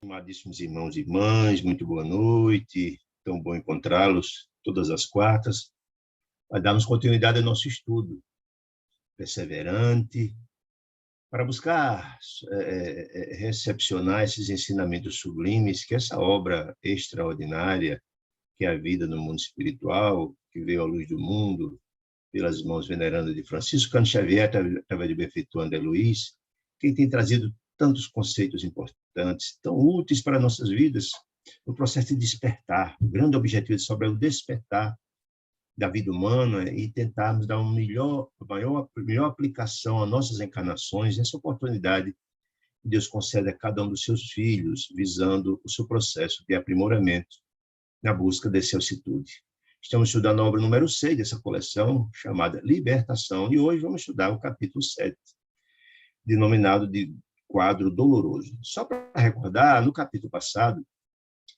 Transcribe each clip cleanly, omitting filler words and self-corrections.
Amadíssimos irmãos e irmãs, muito boa noite. Tão bom encontrá-los todas as quartas. Vai darmos continuidade ao nosso estudo perseverante para buscar recepcionar esses ensinamentos sublimes que essa obra extraordinária, que é a vida no mundo espiritual, que veio à luz do mundo pelas mãos venerandas de Francisco Cândido Xavier, através de benfeitor André Luiz, que tem trazido tantos conceitos importantes, tão úteis para nossas vidas, no processo de despertar. O grande objetivo de Sobra é o despertar da vida humana e tentarmos dar uma melhor aplicação às nossas encarnações, essa oportunidade que Deus concede a cada um dos seus filhos, visando o seu processo de aprimoramento na busca dessa altitude. Estamos estudando a obra número 6 dessa coleção, chamada Libertação, e hoje vamos estudar o capítulo 7, denominado de Quadro Doloroso. Só para recordar, no capítulo passado,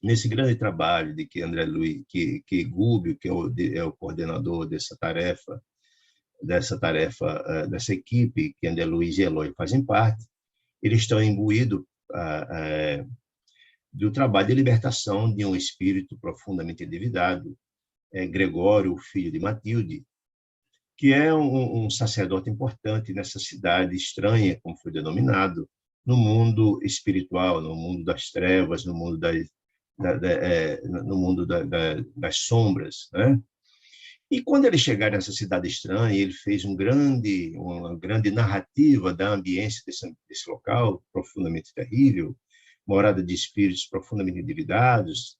nesse grande trabalho de que André Luiz, que Gúbio, que é o coordenador dessa dessa equipe que André Luiz e Eloy fazem parte, eles estão imbuídos do trabalho de libertação de um espírito profundamente endividado, Gregório, filho de Matilde, que é um sacerdote importante nessa cidade estranha, como foi denominado, no mundo espiritual, no mundo das trevas, no mundo das sombras, né? E quando ele chegar nessa cidade estranha, ele fez uma grande narrativa da ambiência desse local, profundamente terrível, morada de espíritos profundamente endividados,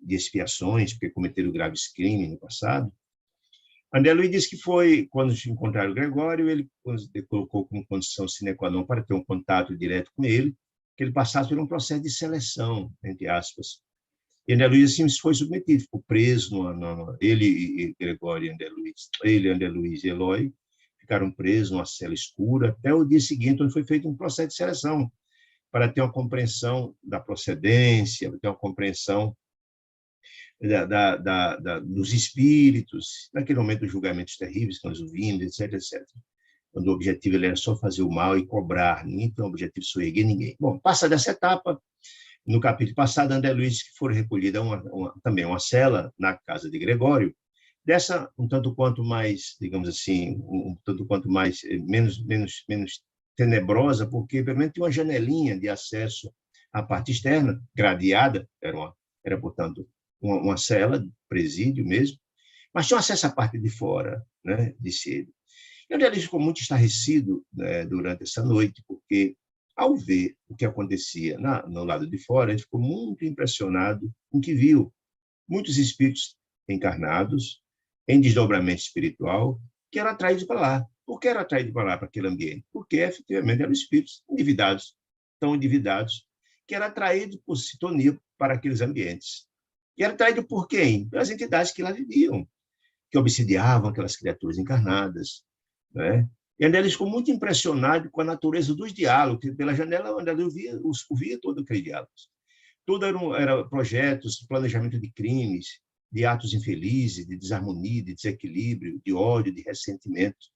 de expiações, porque cometeram graves crimes no passado. André Luiz disse que foi, quando encontraram o Gregório, ele colocou como condição sine qua non para ter um contato direto com ele, que ele passasse por um processo de seleção, entre aspas. E André Luiz assim, foi submetido, ficou preso, ele e Gregório e André Luiz e Eloy ficaram presos numa cela escura, até o dia seguinte, onde foi feito um processo de seleção, para ter uma compreensão da procedência, ter uma compreensão dos espíritos, naquele momento dos julgamentos terríveis que nós ouvimos, etc, etc. Quando o objetivo era só fazer o mal e cobrar, ninguém tem o objetivo de soerguer ninguém. Bom, passada essa etapa, no capítulo passado, André Luiz que foi recolhida também uma cela na casa de Gregório, dessa um tanto quanto mais, digamos assim, menos tenebrosa, porque pelo menos tinha uma janelinha de acesso à parte externa, gradeada, era portanto, uma cela, presídio mesmo, mas tinha acesso à parte de fora, né, disse ele. E André Luiz ficou muito estarrecido, né, durante essa noite, porque, ao ver o que acontecia no lado de fora, ele ficou muito impressionado com o que viu. Muitos espíritos encarnados, em desdobramento espiritual, que eram atraídos para lá. Por que eram atraídos para lá, para aquele ambiente? Porque, efetivamente, eram espíritos endividados, tão endividados, que eram atraídos por sintonia para aqueles ambientes. E era atraído por quem? Pelas entidades que lá viviam, que obsidiavam aquelas criaturas encarnadas, né? E André Luiz ficou muito impressionado com a natureza dos diálogos. Pela janela, André Luiz ouvia todo aquele diálogo. Tudo eram projetos, planejamento de crimes, de atos infelizes, de desarmonia, de desequilíbrio, de ódio, de ressentimento.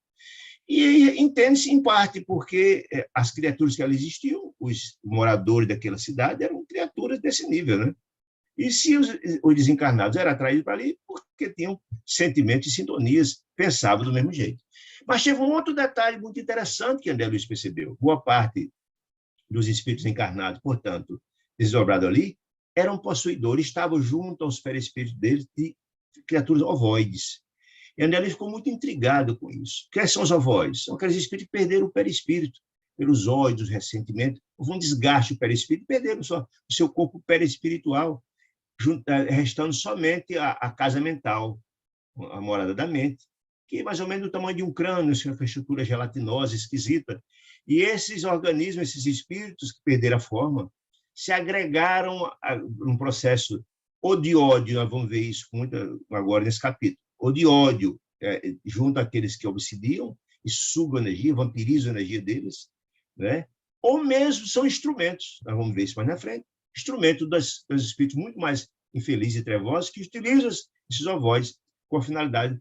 E entende-se, em parte, porque as criaturas que ali existiam, os moradores daquela cidade, eram criaturas desse nível, né? E se os desencarnados eram atraídos para ali, porque tinham sentimentos e sintonias, pensavam do mesmo jeito. Mas teve um outro detalhe muito interessante que André Luiz percebeu. Boa parte dos espíritos encarnados, portanto, desdobrados ali, eram possuidores, estavam junto aos perispíritos deles de criaturas ovoides. E André Luiz ficou muito intrigado com isso. O que são os ovoides? São aqueles espíritos que perderam o perispírito, pelos ódios, ressentimentos, houve um desgaste do perispírito, perderam o seu corpo perispiritual, restando somente a casa mental, a morada da mente, que é mais ou menos do tamanho de um crânio, uma estrutura gelatinosa, esquisita. E esses organismos, esses espíritos que perderam a forma, se agregaram a um processo ou de ódio, nós vamos ver isso muito agora nesse capítulo, ou de ódio, junto àqueles que obsidiam e sugam a energia, vampirizam a energia deles, né? Ou mesmo são instrumentos, nós vamos ver isso mais na frente, instrumento dos espíritos muito mais infelizes e trevosos que utilizam esses ovoides com a finalidade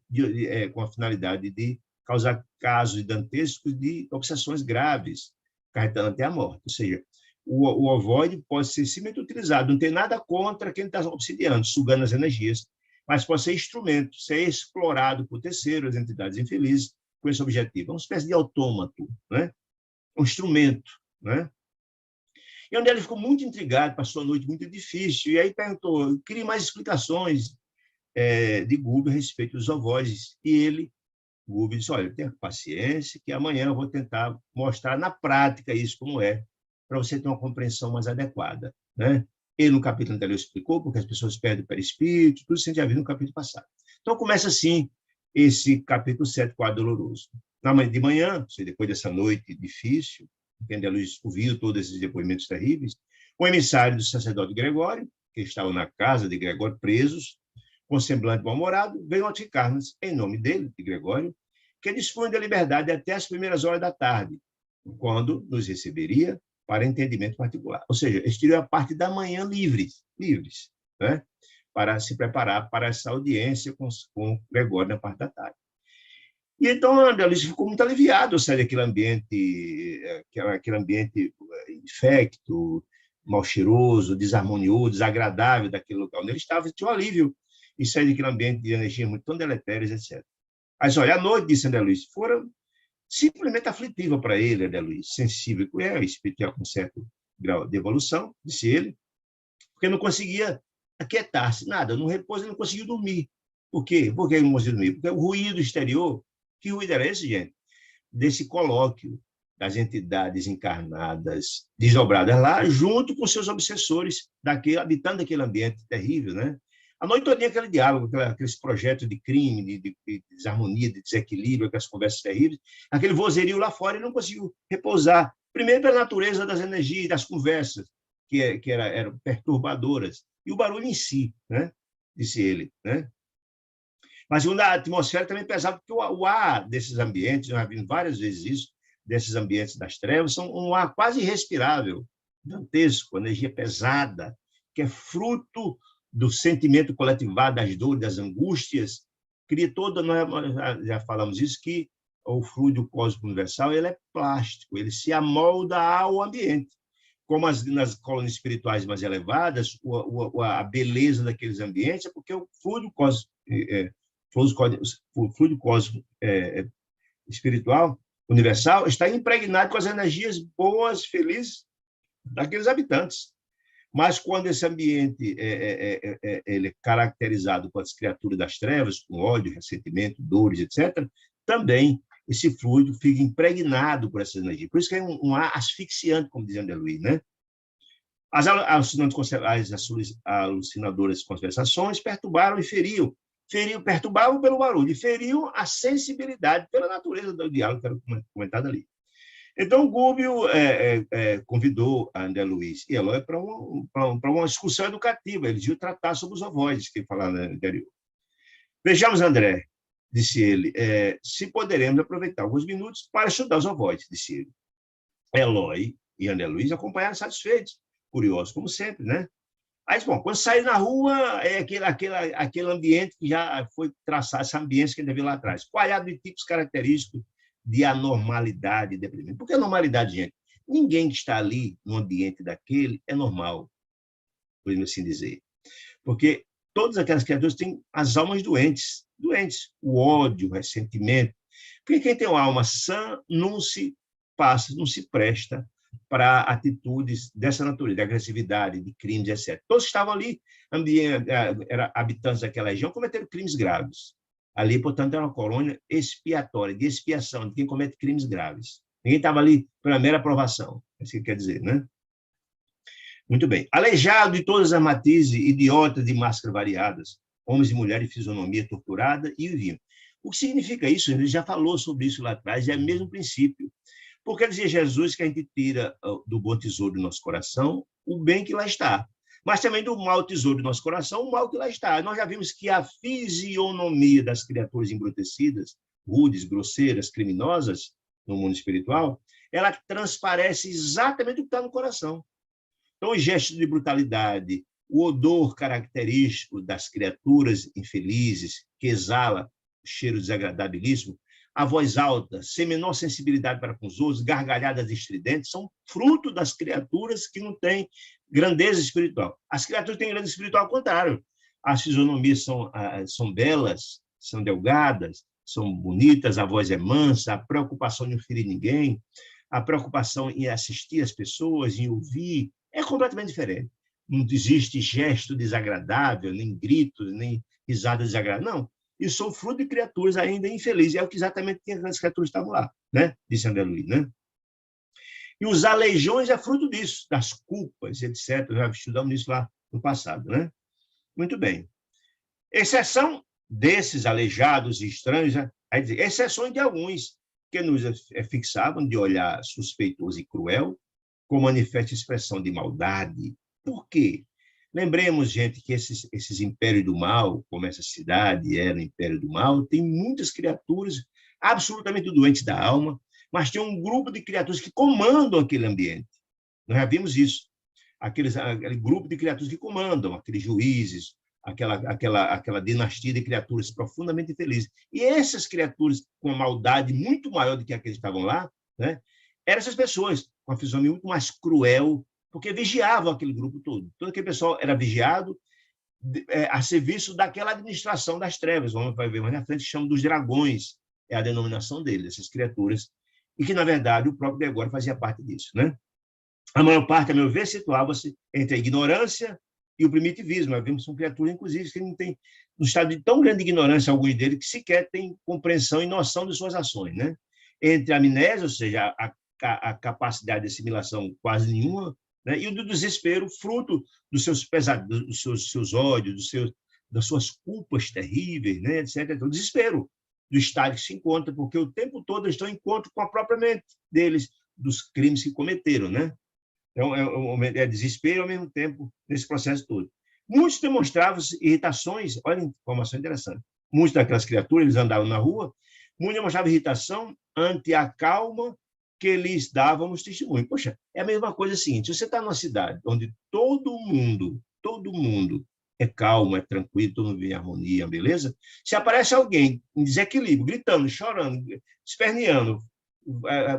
de causar casos dantescos de obsessões graves, acarretando até a morte. Ou seja, o ovoide pode ser simplesmente utilizado. Não tem nada contra quem está obsidiando, sugando as energias, mas pode ser instrumento, ser explorado por terceiros, entidades infelizes, com esse objetivo. É uma espécie de autômato, né? Um instrumento, né? E onde ele ficou muito intrigado, passou a noite muito difícil, e aí perguntou, queria mais explicações de Gubbio a respeito dos ovoides. E ele, Gubbio, disse, olha, tenha paciência, que amanhã eu vou tentar mostrar na prática isso como é, para você ter uma compreensão mais adequada, né? Ele, no capítulo anterior, explicou porque as pessoas perdem o perispírito, tudo isso a gente já viu no capítulo passado. Então, começa assim esse capítulo 7, quadro doloroso. De manhã, depois dessa noite difícil, que André Luiz ouviu todos esses depoimentos terríveis, o emissário do sacerdote Gregório, que estava na casa de Gregório, presos, com semblante mal-humorado, veio notificar-nos, em nome dele, de Gregório, que dispunha da liberdade até as primeiras horas da tarde, quando nos receberia para entendimento particular. Ou seja, eles teriam a parte da manhã livres, né? Para se preparar para essa audiência com Gregório na parte da tarde. E então André Luiz ficou muito aliviado, sair daquele ambiente infecto, mal cheiroso, desarmonioso, desagradável daquele local onde ele estava, tinha um alívio e sair daquele ambiente de energia muito tão deletérias, etc. Mas, olha, a noite, disse André Luiz, fora simplesmente aflitiva para ele, André Luiz, sensível, espiritual com certo grau de evolução, disse ele, porque não conseguia aquietar-se, nada, no repouso ele não conseguiu dormir. Por quê? Por que ele não conseguiu dormir? Porque o ruído exterior, que ruído era esse, gente? Desse colóquio das entidades encarnadas, desdobradas lá, junto com seus obsessores, habitando aquele ambiente terrível, né? A noite toda aquele diálogo, aqueles projetos de crime, de desarmonia, de desequilíbrio, aquelas conversas terríveis, aquele vozerio lá fora, ele não conseguiu repousar. Primeiro pela natureza das energias, das conversas, que eram perturbadoras, e o barulho em si, né? Disse ele, né? Mas a atmosfera também pesava, porque o ar desses ambientes, nós vimos várias vezes isso, desses ambientes das trevas, são um ar quase irrespirável, dantesco, energia pesada, que é fruto do sentimento coletivado, das dores, das angústias, cria toda, nós já falamos isso, que o fluido cósmico universal ele é plástico, ele se amolda ao ambiente. Como nas colônias espirituais mais elevadas, a beleza daqueles ambientes é porque o fluido cósmico, espiritual, universal, está impregnado com as energias boas, felizes daqueles habitantes. Mas quando esse ambiente ele é caracterizado com as criaturas das trevas, com ódio, ressentimento, dores, etc., também esse fluido fica impregnado por essa energia. Por isso que é um ar asfixiante, como dizia André Luiz, né? As alucinadoras conversações perturbaram e feriam, perturbavam pelo barulho e feriam a sensibilidade pela natureza do diálogo que era comentado ali. Então, Gubbio convidou a André Luiz e Eloy para uma discussão educativa. Eles iam tratar sobre os ovoides que falaram no anterior. Vejamos, André, disse ele, se poderemos aproveitar alguns minutos para estudar os ovoides, disse ele. Eloy e André Luiz acompanharam satisfeitos, curiosos, como sempre, né? Aí, bom, quando saíram na rua, é aquele ambiente que já foi traçado, essa ambiência que a gente viu lá atrás, coalhado de tipos característicos de anormalidade e deprimento. Por que anormalidade, gente? Ninguém que está ali no ambiente daquele é normal, podemos assim dizer. Porque todas aquelas criaturas têm as almas doentes. O ódio, o ressentimento. Porque quem tem uma alma sã não se presta para atitudes dessa natureza, de agressividade, de crimes, etc. Todos estavam ali, eram habitantes daquela região, cometeram crimes graves. Ali, portanto, era uma colônia expiatória, de expiação, de quem comete crimes graves. Ninguém estava ali pela mera aprovação, é isso que quer dizer, né? Muito bem. Aleijado de todas as matizes, idiotas de máscaras variadas, homens e mulheres de fisionomia torturada e viviam. O que significa isso? Ele já falou sobre isso lá atrás, é o mesmo princípio. Porque dizia Jesus que a gente tira do bom tesouro do nosso coração o bem que lá está, mas também do mau tesouro do nosso coração o mal que lá está. Nós já vimos que a fisionomia das criaturas embrutecidas, rudes, grosseiras, criminosas, no mundo espiritual, ela transparece exatamente o que está no coração. Então, os gestos de brutalidade, o odor característico das criaturas infelizes, que exala o cheiro desagradabilíssimo, a voz alta, sem menor sensibilidade para com os outros, gargalhadas estridentes, são fruto das criaturas que não têm grandeza espiritual. As criaturas têm grandeza espiritual ao contrário. As fisionomias são belas, são delgadas, são bonitas, a voz é mansa, a preocupação em não ferir ninguém, a preocupação em assistir as pessoas, em ouvir, é completamente diferente. Não existe gesto desagradável, nem gritos, nem risada desagradável. Não, isso são fruto de criaturas ainda infelizes. É o que exatamente as criaturas estavam lá, né? Disse André Luiz, né? E os aleijões é fruto disso, das culpas, etc. Já estudamos isso lá no passado, né? Muito bem. Exceção desses aleijados e estranhos, né? Exceções de alguns que nos fixavam de olhar suspeitoso e cruel, com manifesta expressão de maldade. Por quê? Lembremos, gente, que esses impérios do mal, como essa cidade era o império do mal, tem muitas criaturas absolutamente doentes da alma, mas tem um grupo de criaturas que comandam aquele ambiente. Nós já vimos isso. Aquele grupo de criaturas que comandam, aqueles juízes, aquela dinastia de criaturas profundamente infelizes. E essas criaturas com uma maldade muito maior do que aqueles que estavam lá, né, eram essas pessoas com a fisionomia muito mais cruel, porque vigiavam aquele grupo todo. Todo aquele pessoal era vigiado a serviço daquela administração das trevas. Vamos ver mais na frente, chama dos dragões, é a denominação deles, essas criaturas, e que, na verdade, o próprio Gregório fazia parte disso, né? A maior parte, a meu ver, situava-se entre a ignorância e o primitivismo. Nós vemos que são criaturas, inclusive, que não têm um estado de tão grande ignorância, alguns deles, que sequer têm compreensão e noção de suas ações, né? Entre a amnésia, ou seja, a capacidade de assimilação quase nenhuma, né? E o do desespero, fruto dos seus pesados, dos seus ódios, das suas culpas terríveis, né? Etc. O desespero do estado que se encontra, porque o tempo todo eles estão em encontro com a própria mente deles, dos crimes que cometeram, né? Então, é desespero ao mesmo tempo nesse processo todo. Muitos demonstravam irritações, olha que informação interessante, muitas daquelas criaturas, eles andavam na rua, muitos demonstravam irritação ante a calma que lhes dávamos testemunho. Poxa, é a mesma coisa seguinte, se você está numa cidade onde todo mundo é calmo, é tranquilo, todo mundo vive em harmonia, beleza? Se aparece alguém em desequilíbrio, gritando, chorando, esperneando,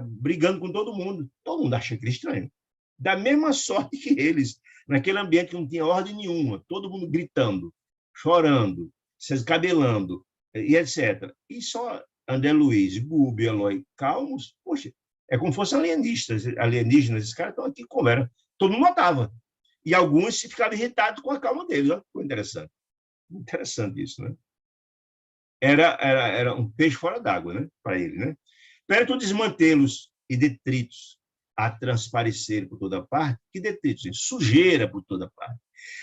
brigando com todo mundo acha aquilo estranho. Da mesma sorte que eles, naquele ambiente que não tinha ordem nenhuma, todo mundo gritando, chorando, se escabelando, e etc. E só André Luiz, Bubi, Eloy, calmos, poxa, é como se fossem alienígenas, esses caras estão aqui como era. Todo mundo notava. E alguns se ficavam irritados com a calma deles. Olha, foi interessante. Interessante isso, né? Era um peixe fora d'água, né? Para ele, né? Perto desmantê-los e detritos a transparecer por toda parte, que detritos? Sujeira por toda parte.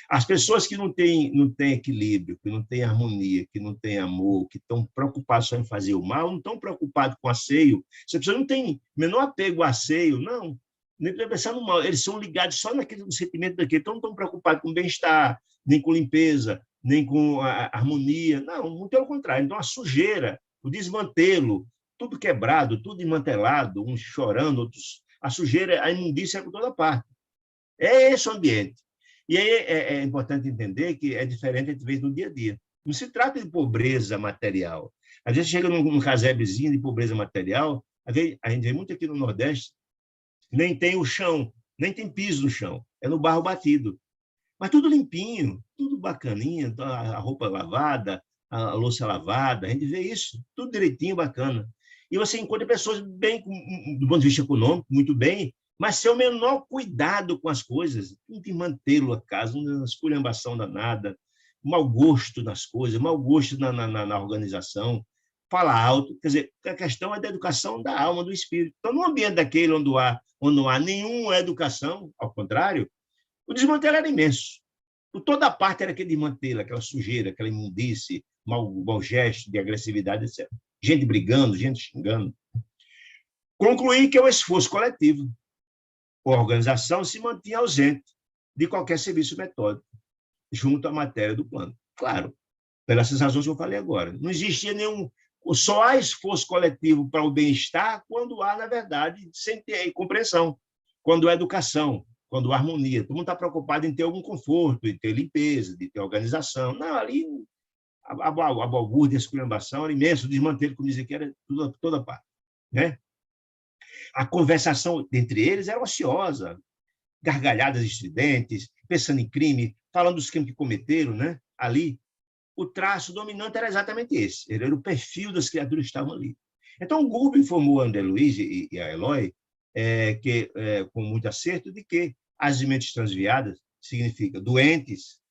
As pessoas que não têm equilíbrio, que não têm harmonia, que não têm amor, que estão preocupadas só em fazer o mal, não estão preocupados com asseio. Essa pessoa não tem menor apego ao asseio, não. Nem pensar no mal. Eles são ligados só naquele sentimento daquele. Então, não estão preocupados com bem-estar, nem com limpeza, nem com a harmonia. Não, muito pelo contrário. Então, a sujeira, o desmantelo, tudo quebrado, tudo desmantelado, uns chorando, outros... A sujeira, a imundícia é por toda parte. É esse o ambiente. E aí é importante entender que é diferente, às vezes, no dia a dia. Não se trata de pobreza material. Às vezes, chega num casebezinho de pobreza material, às vezes, a gente vê muito aqui no Nordeste, nem tem o chão, nem tem piso no chão, é no barro batido. Mas tudo limpinho, tudo bacaninha, a roupa lavada, a louça lavada, a gente vê isso, tudo direitinho, bacana. E você encontra pessoas bem, do ponto de vista econômico, muito bem, mas sem o menor cuidado com as coisas, não tem mantê-lo a casa, uma esculhambação danada, mau gosto nas coisas, mau gosto na organização, fala alto. Quer dizer, a questão é da educação da alma, do espírito. Então, no ambiente daquele onde não há nenhuma educação, ao contrário, o desmantelo era imenso. Por toda parte era aquele desmantelo, aquela sujeira, aquela imundície, mau gesto de agressividade, etc. Gente brigando, gente xingando. Concluí que é o esforço coletivo. A organização se mantinha ausente de qualquer serviço metódico junto à matéria do plano. Claro, pelas razões que eu falei agora. Não existia nenhum... Só há esforço coletivo para o bem-estar quando há, na verdade, sem ter compreensão, quando há educação, quando há harmonia. Todo mundo está preocupado em ter algum conforto, em ter limpeza, de ter organização. Não, ali a balbúrdia, a esculhambação era imenso, o desmantelo, como dizia que era toda parte. Né? A conversação entre eles era ociosa, gargalhadas estridentes, pensando em crime, falando dos crimes que cometeram, né? Ali. O traço dominante era exatamente esse, ele era o perfil das criaturas que estavam ali. Então, o Google informou a André Luiz e a Eloy, com muito acerto, de que as mentes transviadas significa doentes,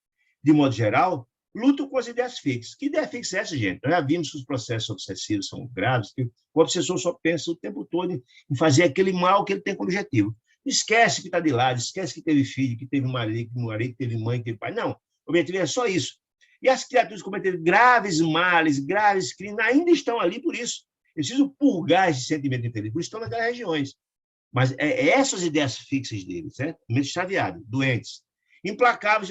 de modo geral, lutam com as ideias fixas. Que ideia fixa é essa, gente? Nós já vimos que os processos obsessivos são graves, que o obsessor só pensa o tempo todo em fazer aquele mal que ele tem como objetivo. Esquece que está de lado, esquece que teve filho, que teve marido, que teve mãe, que teve pai. Não, o objetivo é só isso. E as criaturas cometeram graves males, graves crimes, ainda estão ali por isso. Eles precisam purgar esse sentimento infeliz, por isso estão naquelas regiões. Mas essas ideias fixas deles, certo? Mentes extraviadas, doentes, implacáveis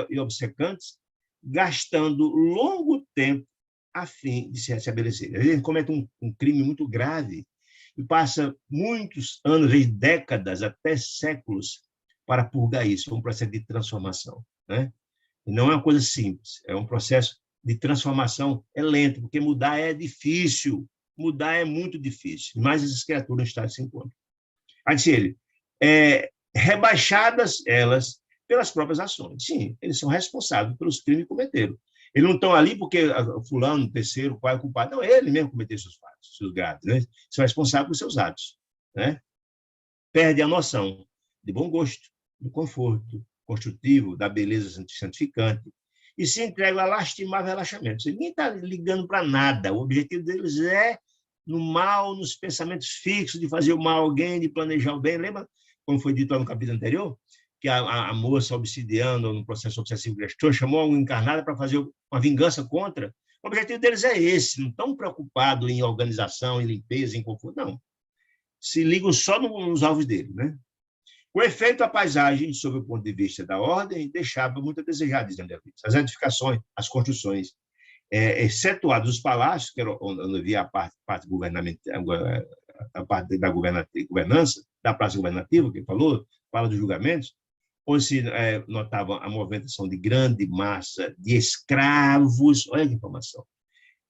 e obcecantes, gastando longo tempo a fim de se estabelecer. Eles cometem um crime muito grave e passa muitos anos, décadas, até séculos, para purgar isso. É um processo de transformação, né? E não é uma coisa simples, é um processo de transformação, é lento, porque mudar é difícil, mudar é muito difícil, mas essas criaturas no estado se encontram. Aí disse ele, rebaixadas elas pelas próprias ações. Sim, eles são responsáveis pelos crimes que cometeram. Eles não estão ali porque fulano, terceiro, qual é o culpado. Não, ele mesmo cometeu seus fatos, seus graves, né? São responsáveis por seus atos, né? Perde a noção de bom gosto, do conforto construtivo, da beleza santificante, e se entregam a lastimável relaxamento. Ninguém está ligando para nada. O objetivo deles é no mal, nos pensamentos fixos, de fazer o mal a alguém, de planejar o bem. Lembra, como foi dito lá no capítulo anterior, que a moça obsidiando no processo obsessivo gestor chamou uma encarnada para fazer uma vingança contra? O objetivo deles é esse, não estão preocupados em organização, em limpeza, em conforto, não. Se ligam só nos alvos deles, né? O efeito, a paisagem, sob o ponto de vista da ordem, deixava muito a desejar, diz André Luiz. As edificações, as construções, excetuados os palácios, que era onde havia a parte governamental, a parte da governança, da praça governativa, que falou, fala dos julgamentos, onde se notava a movimentação de grande massa de escravos, olha que informação,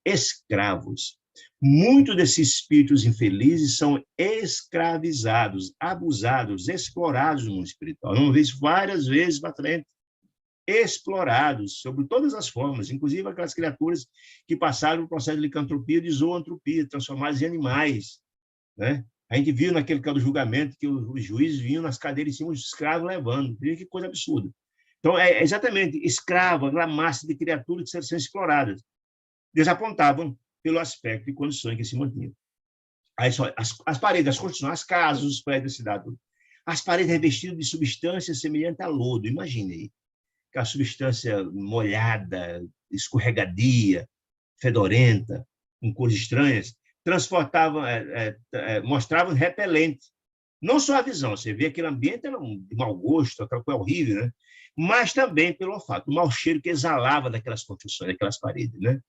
escravos. Muitos desses espíritos infelizes são escravizados, abusados, explorados no mundo espiritual. Não vi isso várias vezes para frente. Explorados, sob todas as formas, inclusive aquelas criaturas que passaram o processo de licantropia e de zoantropia, transformadas em animais, né? A gente viu naquele caso do julgamento que os juízes vinham nas cadeiras em cima dos escravos levando. Que coisa absurda. Então, exatamente, escravo, aquela massa de criaturas que são exploradas. Eles apontavam pelo aspecto e condições que se mantinham. Aí, as paredes, as construções, as casas, os prédios da cidade, as paredes revestidas de substâncias semelhantes a lodo, imagine aí, aquela substância molhada, escorregadia, fedorenta, com cores estranhas, transportavam, mostravam repelente. Não só a visão, você vê aquele ambiente era de mau gosto, aquela coisa horrível, né? Mas também pelo olfato, o mau cheiro que exalava daquelas construções, daquelas paredes, né?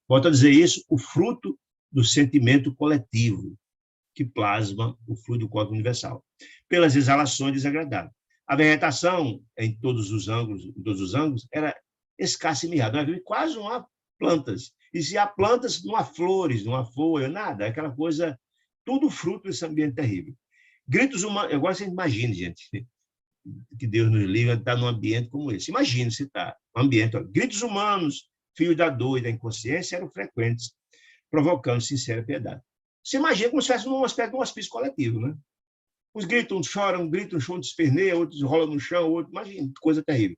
Volto a dizer isso, o fruto do sentimento coletivo que plasma o fluido do código universal, pelas exalações desagradáveis. A vegetação, em todos os ângulos, era escassa e mirrada. Não havia quase não há plantas. E se há plantas, não há flores, não há folha, nada. Aquela coisa, tudo fruto desse ambiente terrível. Gritos humanos, agora você imagina, gente, que Deus nos livre de estar num ambiente como esse. Imagina se está um ambiente, gritos humanos, filhos da dor e da inconsciência, eram frequentes, provocando sincera piedade. Você imagina como se fosse uma espécie de um hospício coletivo, né? Uns gritam, uns choram, um chão desperneia, outros rolam no chão, outros, imagina, coisa terrível.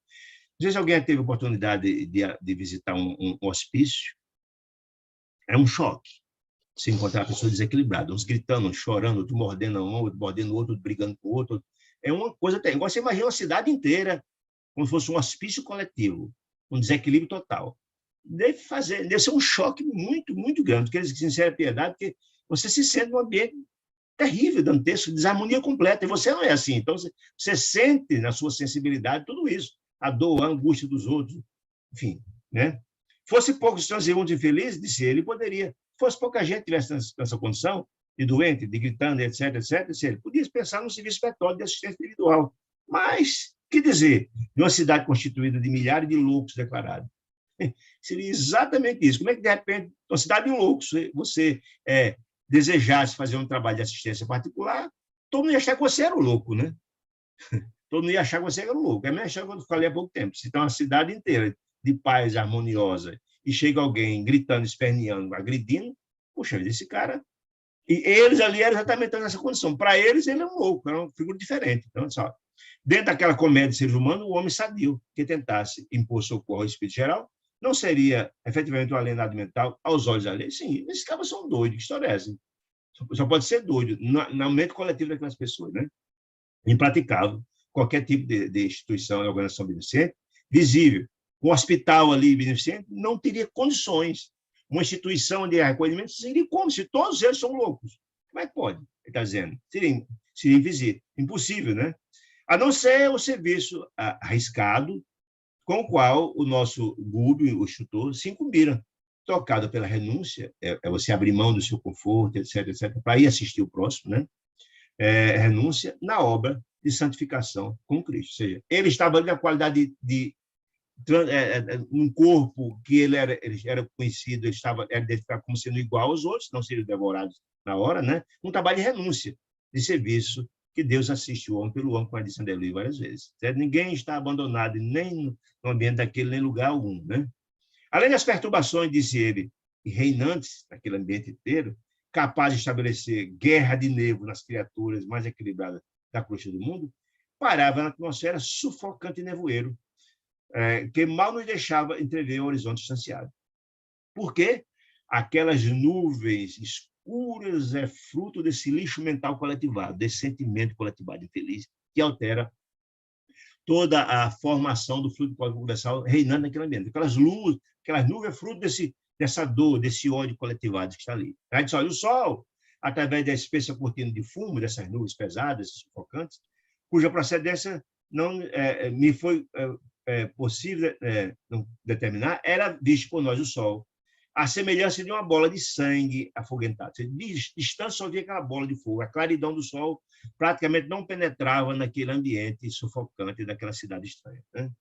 Às vezes alguém teve a oportunidade de visitar um hospício, é um choque se encontrar pessoas desequilibradas, uns gritando, uns chorando, outro mordendo um, outro mordendo o outro, brigando com o outro. É uma coisa terrível. Agora você imagina uma cidade inteira como se fosse um hospício coletivo, um desequilíbrio total. Deve ser um choque muito, muito grande, porque eles sinceram piedade, porque você se sente num ambiente terrível, dantesco, desarmonia completa, e você não é assim. Então, você sente na sua sensibilidade tudo isso, a dor, a angústia dos outros, enfim, né? Fosse poucos transeuntes infelizes, disse ele, poderia. Fosse pouca gente tivesse nessa condição, de doente, de gritando, etc., ele podia pensar no serviço petróleo de assistência individual. Mas, que dizer, de uma cidade constituída de milhares de loucos declarados? Seria exatamente isso. Como é que, de repente, uma cidade de um louco, você desejasse fazer um trabalho de assistência particular, todo mundo ia achar que você era o louco, né? Todo mundo ia achar que você era o louco. É mesmo achar quando eu falei há pouco tempo. Se tem uma cidade inteira de paz harmoniosa e chega alguém gritando, esperneando, agredindo, puxa vida, esse cara... E eles ali eram exatamente nessa condição. Para eles, ele é um louco, era uma figura diferente. Então, só, dentro daquela comédia de seres humanos, o homem sadio, que tentasse impor socorro ao espírito geral, não seria efetivamente um alienado mental aos olhos alheios? Sim, esses caras são doidos, que história é essa? Só pode ser doido na mente coletivo daquelas pessoas, né? Impraticável qualquer tipo de instituição e organização beneficente visível. Um hospital ali beneficente não teria condições. Uma instituição de acolhimento seria como se todos eles são loucos. Como é que pode? Ele está dizendo. Seria invisível, impossível, né? A não ser o serviço arriscado com o qual o nosso Gúbio, o instrutor, se incumbira. Tocado pela renúncia, você abrir mão do seu conforto, etc., etc., para ir assistir o próximo, né? Renúncia na obra de santificação com Cristo. Ou seja, ele estava ali na qualidade de um corpo que ele era conhecido, ele era identificado como sendo igual aos outros, não seriam devorados na hora, né? Um trabalho de renúncia, de serviço, que Deus assiste o homem pelo homem, como a disse André várias vezes. Certo? Ninguém está abandonado nem no ambiente daquele, nem lugar algum, né? Além das perturbações, disse ele, reinantes naquele ambiente inteiro, capaz de estabelecer guerra de nervos nas criaturas mais equilibradas da coxa do mundo, parava na atmosfera sufocante e nevoeiro, que mal nos deixava entrever o horizonte distanciado. Por quê? Aquelas nuvens escuras é fruto desse lixo mental coletivado, desse sentimento coletivado infeliz, que altera toda a formação do fluido cósmico universal reinando naquele ambiente. Aquelas nuvens é fruto dessa dor, desse ódio coletivado que está ali. Aí diz, olha, o Sol, através da espessa cortina de fumo, dessas nuvens pesadas, sufocantes, cuja procedência não me foi possível determinar, era visto por nós o Sol, a semelhança de uma bola de sangue afoguentada. De distância só via aquela bola de fogo. A claridão do Sol praticamente não penetrava naquele ambiente sufocante daquela cidade estranha. Né?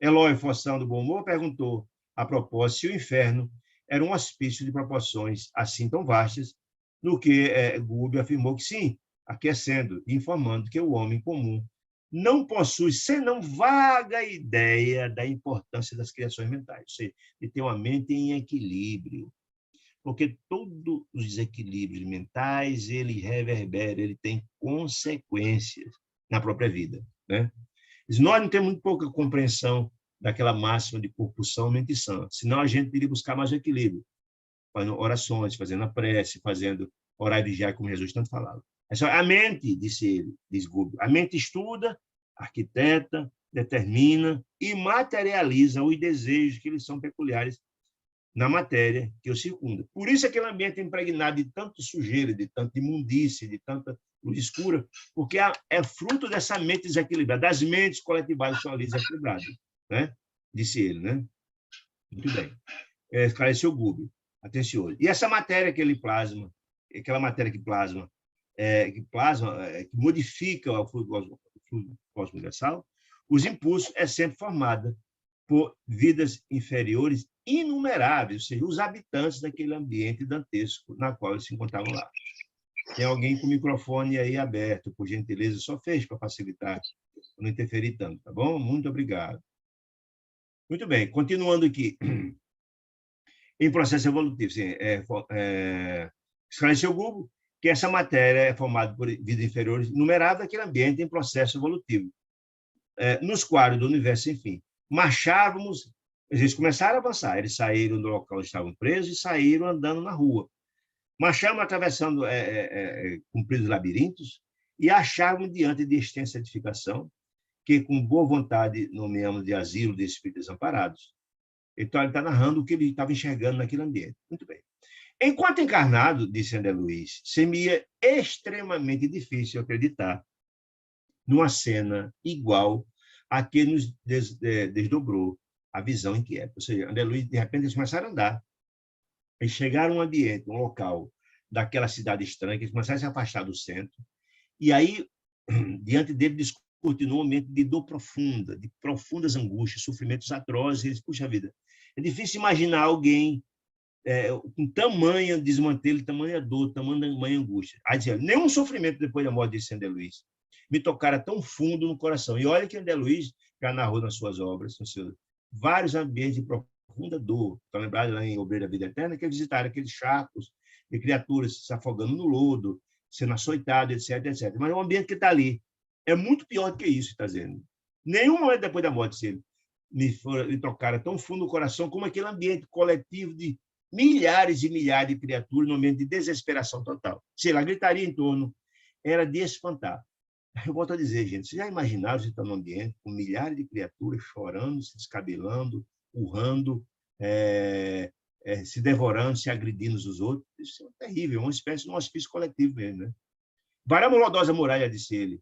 Eloy, forçando o bom humor, perguntou, a propósito, se o inferno era um hospício de proporções assim tão vastas, no que Gúbio afirmou que sim, aquecendo e informando que o homem comum não possui senão vaga ideia da importância das criações mentais, ou seja, de ter uma mente em equilíbrio, porque todos os desequilíbrios mentais, ele reverbera, ele tem consequências na própria vida, né? Nós não temos muito pouca compreensão daquela máxima de corpo são, mente sã, senão a gente iria buscar mais equilíbrio, fazendo orações, fazendo a prece, fazendo orar e vigiar, como Jesus tanto falava. A mente, disse ele, diz Gúbio, a mente estuda, arquiteta, determina e materializa os desejos que lhes são peculiares na matéria que o circunda. Por isso aquele ambiente é impregnado de tanta sujeira, de tanta imundície, de tanta luz escura, porque é fruto dessa mente desequilibrada, das mentes coletivadas que são ali desequilibradas, né? Disse ele, né? Muito bem. Esclareceu o Gúbio, atencioso. E essa matéria que ele plasma, aquela matéria que plasma, que modifica o fluido cósmico universal, os impulsos é sempre formada por vidas inferiores inumeráveis, ou seja, os habitantes daquele ambiente dantesco na qual eles se encontravam lá. Tem alguém com o microfone aí aberto, por gentileza, só fez para facilitar, para não interferir tanto, tá bom? Muito obrigado. Muito bem, continuando aqui. Em processo evolutivo, sim, esclareceu o Google que essa matéria é formada por vidas inferiores inumeráveis daquele ambiente em processo evolutivo, nos quadros do universo sem fim. Marchávamos, eles começaram a avançar, eles saíram do local onde estavam presos e saíram andando na rua. Marchamos atravessando compridos labirintos e achávamos diante de extensa edificação, que com boa vontade nomeamos de asilo de espíritos desamparados. Então, ele está narrando o que ele estava enxergando naquele ambiente. Muito bem. Enquanto encarnado, disse André Luiz, seria extremamente difícil acreditar numa cena igual a que nos desdobrou a visão inquieta. Ou seja, André Luiz, de repente, eles começaram a andar. Eles chegaram a um ambiente, um local daquela cidade estranha, que eles começaram a se afastar do centro. E aí, diante dele, continuou um momento de dor profunda, de profundas angústias, sofrimentos atrozes. Eles, puxa vida, é difícil imaginar alguém com tamanha desmantelo, tamanha dor, tamanha angústia. Aí dizia, nenhum sofrimento depois da morte de André Luiz me tocara tão fundo no coração. E olha que André Luiz já narrou nas suas obras, nos seus vários ambientes de profunda dor. Estão lembrados lá em Obreiro da Vida Eterna, que visitaram aqueles charcos de criaturas se afogando no lodo, sendo açoitado, etc, etc. Mas o ambiente que está ali é muito pior do que isso, está dizendo. Nenhum momento depois da morte dele me tocara tão fundo no coração como aquele ambiente coletivo de milhares e milhares de criaturas no momento de desesperação total. Sei lá, gritaria em torno, era de espantar. Eu volto a dizer, gente, vocês já imaginaram você estar num ambiente com milhares de criaturas chorando, se descabelando, urrando, se devorando, se agredindo uns aos outros? Isso é terrível, uma espécie de um hospício coletivo mesmo, né? Varamos lodosa muralha, disse ele.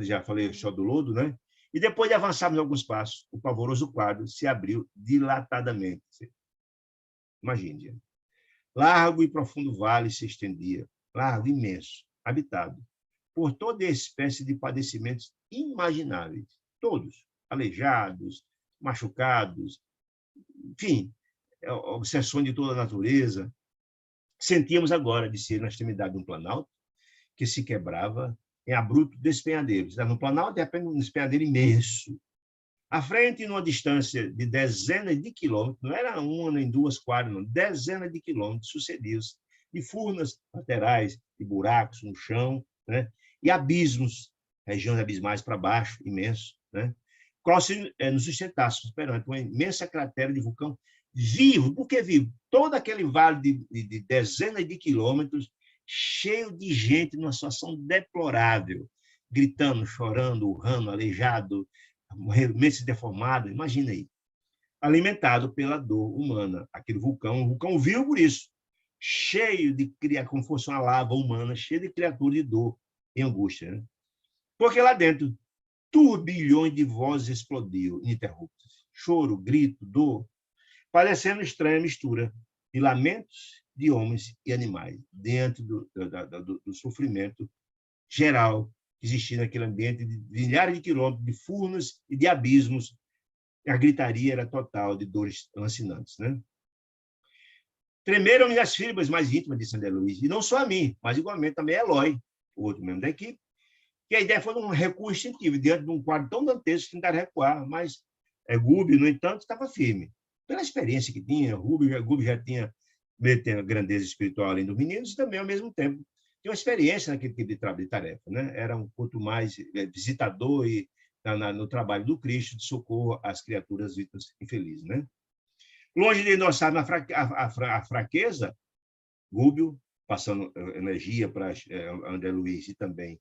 Já falei só do lodo, né? E depois de avançarmos alguns passos, o pavoroso quadro se abriu dilatadamente. Imagine, gente. Largo e profundo vale se estendia, largo, imenso, habitado, por toda espécie de padecimentos imagináveis, todos, aleijados, machucados, enfim, obsessões de toda a natureza. Sentíamos agora, disse ele, na extremidade de um planalto, que se quebrava em abrupto despenhadeiro. No planalto é apenas um despenhadeiro imenso. À frente, numa distância de dezenas de quilômetros, não era uma nem duas quadras, não, dezenas de quilômetros sucedidos, de furnas laterais, de buracos no chão, né? E abismos, regiões abismais para baixo, imenso, né? Qual se nos sustentasse perante uma imensa cratera de vulcão vivo. Por que vivo? Todo aquele vale de dezenas de quilômetros cheio de gente numa situação deplorável, gritando, chorando, urrando, aleijado, mente deformada, imagina aí, alimentado pela dor humana, aquele vulcão, um vulcão vivo por isso, cheio de criaturas, como fosse uma lava humana, cheio de criaturas de dor e angústia, né? Porque lá dentro, turbilhões de vozes explodiam, ininterruptas, choro, grito, dor, parecendo estranha mistura de lamentos de homens e animais, dentro do sofrimento geral que existia naquele ambiente de milhares de quilômetros de furnas e de abismos. A gritaria era total de dores lancinantes, né? Tremeram-me as fibras mais íntimas de André Luiz, e não só a mim, mas igualmente também a Eloy, o outro membro da equipe, que a ideia foi um recuo instintivo, diante de um quadro tão dantesco que tentar recuar, mas Gúbio, no entanto, estava firme. Pela experiência que tinha, Gúbio já tinha grandeza espiritual além dos meninos, e também, ao mesmo tempo, tinha uma experiência naquele tipo de trabalho de tarefa, né? Era um pouco mais visitador e no trabalho do Cristo de socorro às criaturas vítimas infelizes, né? Longe de endossar a fraqueza, Gúbio, passando energia para André Luiz e também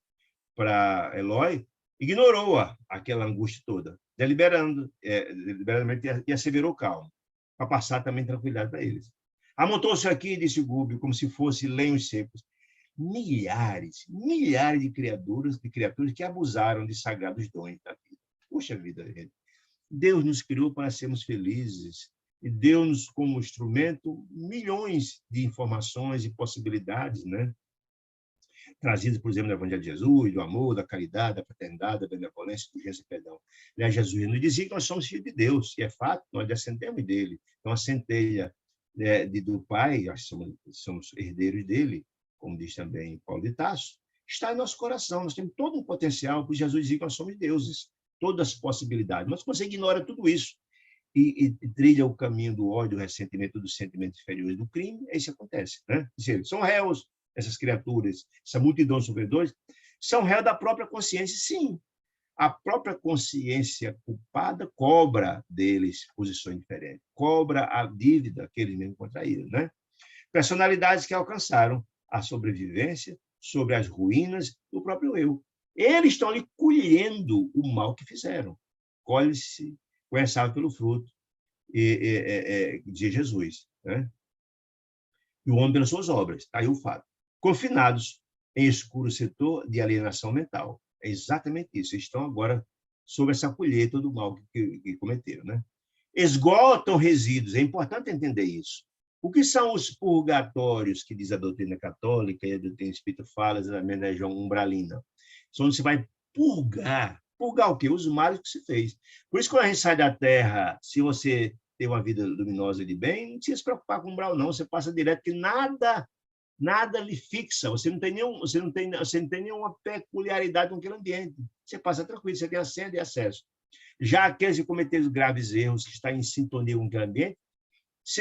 para Eloy, ignorou aquela angústia toda, deliberadamente, e asseverou calmo, para passar também tranquilidade para eles. Amontou-se aqui, disse Gúbio, como se fosse lenhos secos, milhares de criaturas que abusaram de sagrados dons da vida. Puxa vida, gente. Deus nos criou para sermos felizes e deu-nos como instrumento milhões de informações e possibilidades, né? Trazidas, por exemplo, no Evangelho de Jesus, do amor, da caridade, da fraternidade, da benevolência, da urgência e perdão. Aliás, Jesus nos dizia que nós somos filhos de Deus, e é fato, nós descendemos dele. Então, a centelha do Pai, somos herdeiros dele, como diz também Paulo de Tarso, está em nosso coração. Nós temos todo um potencial, porque Jesus dizia que nós somos deuses, todas as possibilidades. Mas quando você ignora tudo isso e trilha o caminho do ódio, do ressentimento, dos sentimentos inferiores do crime, é isso que acontece, né? São réus, essas criaturas, essa multidão de sofredores, são réus da própria consciência, sim. A própria consciência culpada cobra deles posições diferentes, cobra a dívida que eles mesmos contraíram, né? Personalidades que alcançaram a sobrevivência sobre as ruínas do próprio eu. Eles estão ali colhendo o mal que fizeram. Colhe-se, conhecado pelo fruto de Jesus, né? E o homem pelas suas obras. Está aí o fato. Confinados em escuro setor de alienação mental. É exatamente isso. Eles estão agora sob essa colheita do mal que cometeram, né? Esgotam resíduos. É importante entender isso. O que são os purgatórios, que diz a doutrina católica e a doutrina espírita fala exatamente da região umbralina? São onde você vai purgar purgar o quê? Os males que se fez. Por isso, quando a gente sai da Terra, se você tem uma vida luminosa de bem, não precisa se preocupar com o umbral, não. Você passa direto, que nada lhe fixa. Você não tem nenhuma peculiaridade com aquele ambiente. Você passa tranquilo, você tem acesso e acesso. Já aqueles que cometeram graves erros, que estão em sintonia com aquele ambiente,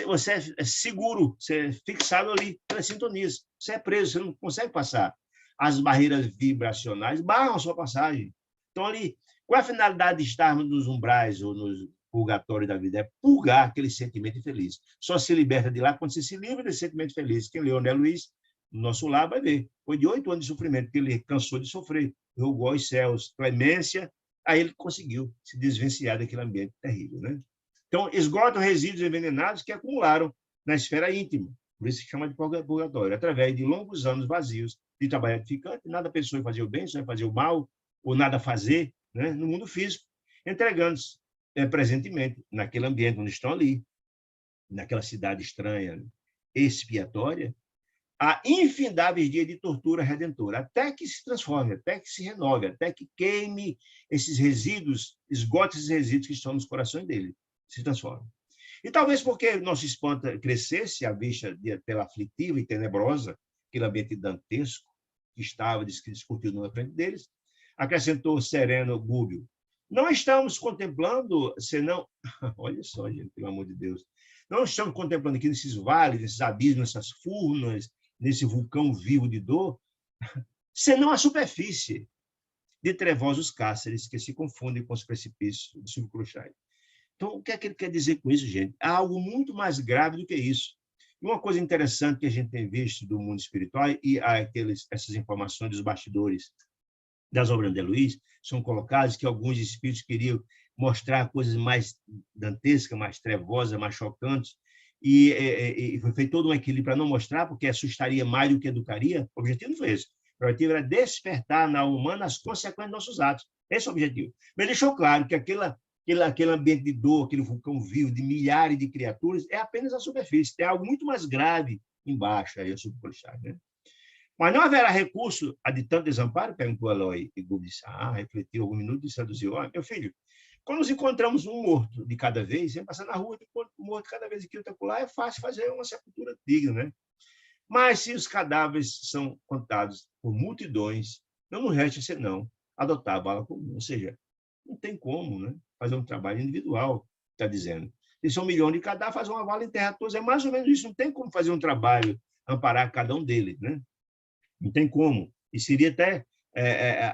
você é seguro, você é fixado ali pelas sintonias. Você é preso, você não consegue passar. As barreiras vibracionais barram a sua passagem. Então, ali, qual é a finalidade de estarmos nos umbrais ou nos purgatórios da vida? É purgar aquele sentimento infeliz. Só se liberta de lá quando você se livra desse sentimento feliz. Quem leu André Luiz, no nosso lar, vai ver. Foi de 8 anos de sofrimento que ele cansou de sofrer. Rogou aos céus, clemência, aí ele conseguiu se desvencilhar daquele ambiente terrível, né? Então, esgotam resíduos envenenados que acumularam na esfera íntima. Por isso se chama de purgatório. Através de longos anos vazios de trabalho edificante, nada pensou em fazer o bem, só em fazer o mal, ou nada fazer, né? No mundo físico, entregando-se presentemente naquele ambiente onde estão ali, naquela cidade estranha, expiatória, a infindáveis dias de tortura redentora, até que se transforme, até que se renove, até que queime esses resíduos, esgote esses resíduos que estão nos corações dele, se transforme. E talvez porque nosso espanto crescesse à vista pela aflitiva e tenebrosa, aquele ambiente dantesco que estava discutindo na frente deles, acrescentou sereno Gúbio: não estamos contemplando, senão... Olha só, gente, pelo amor de Deus. Não estamos contemplando aqui nesses vales, nesses abismos, nessas furnas, nesse vulcão vivo de dor, senão a superfície de trevosos cárceres que se confundem com os precipícios do subcruciais. Então, o que é que ele quer dizer com isso, gente? Há algo muito mais grave do que isso. E uma coisa interessante que a gente tem visto do mundo espiritual, e essas informações dos bastidores das obras de Luiz são colocadas, que alguns espíritos queriam mostrar coisas mais dantescas, mais trevosas, mais chocantes, e foi feito todo um equilíbrio para não mostrar, porque assustaria mais do que educaria. O objetivo não foi esse. O objetivo era despertar na alma humana as consequências dos nossos atos. Esse é o objetivo. Mas deixou claro que aquele ambiente de dor, aquele vulcão vivo de milhares de criaturas, é apenas a superfície. Tem algo muito mais grave embaixo, aí, subcrucial, né? Mas não haverá recurso a de tanto desamparo? Perguntou Eloy. E Gúbio disse: refletiu algum minuto e traduziu: meu filho, quando nos encontramos um morto de cada vez, sempre passar na rua, um morto cada vez aqui, outro lá, é fácil fazer uma sepultura digna, né? Mas se os cadáveres são contados por multidões, não nos resta senão adotar a bala comum. Ou seja, não tem como, né, fazer um trabalho individual, está dizendo. Se são 1 milhão de cadáveres, faz uma vala enterra todos. É mais ou menos isso. Não tem como fazer um trabalho, amparar cada um deles, né? Não tem como. E seria até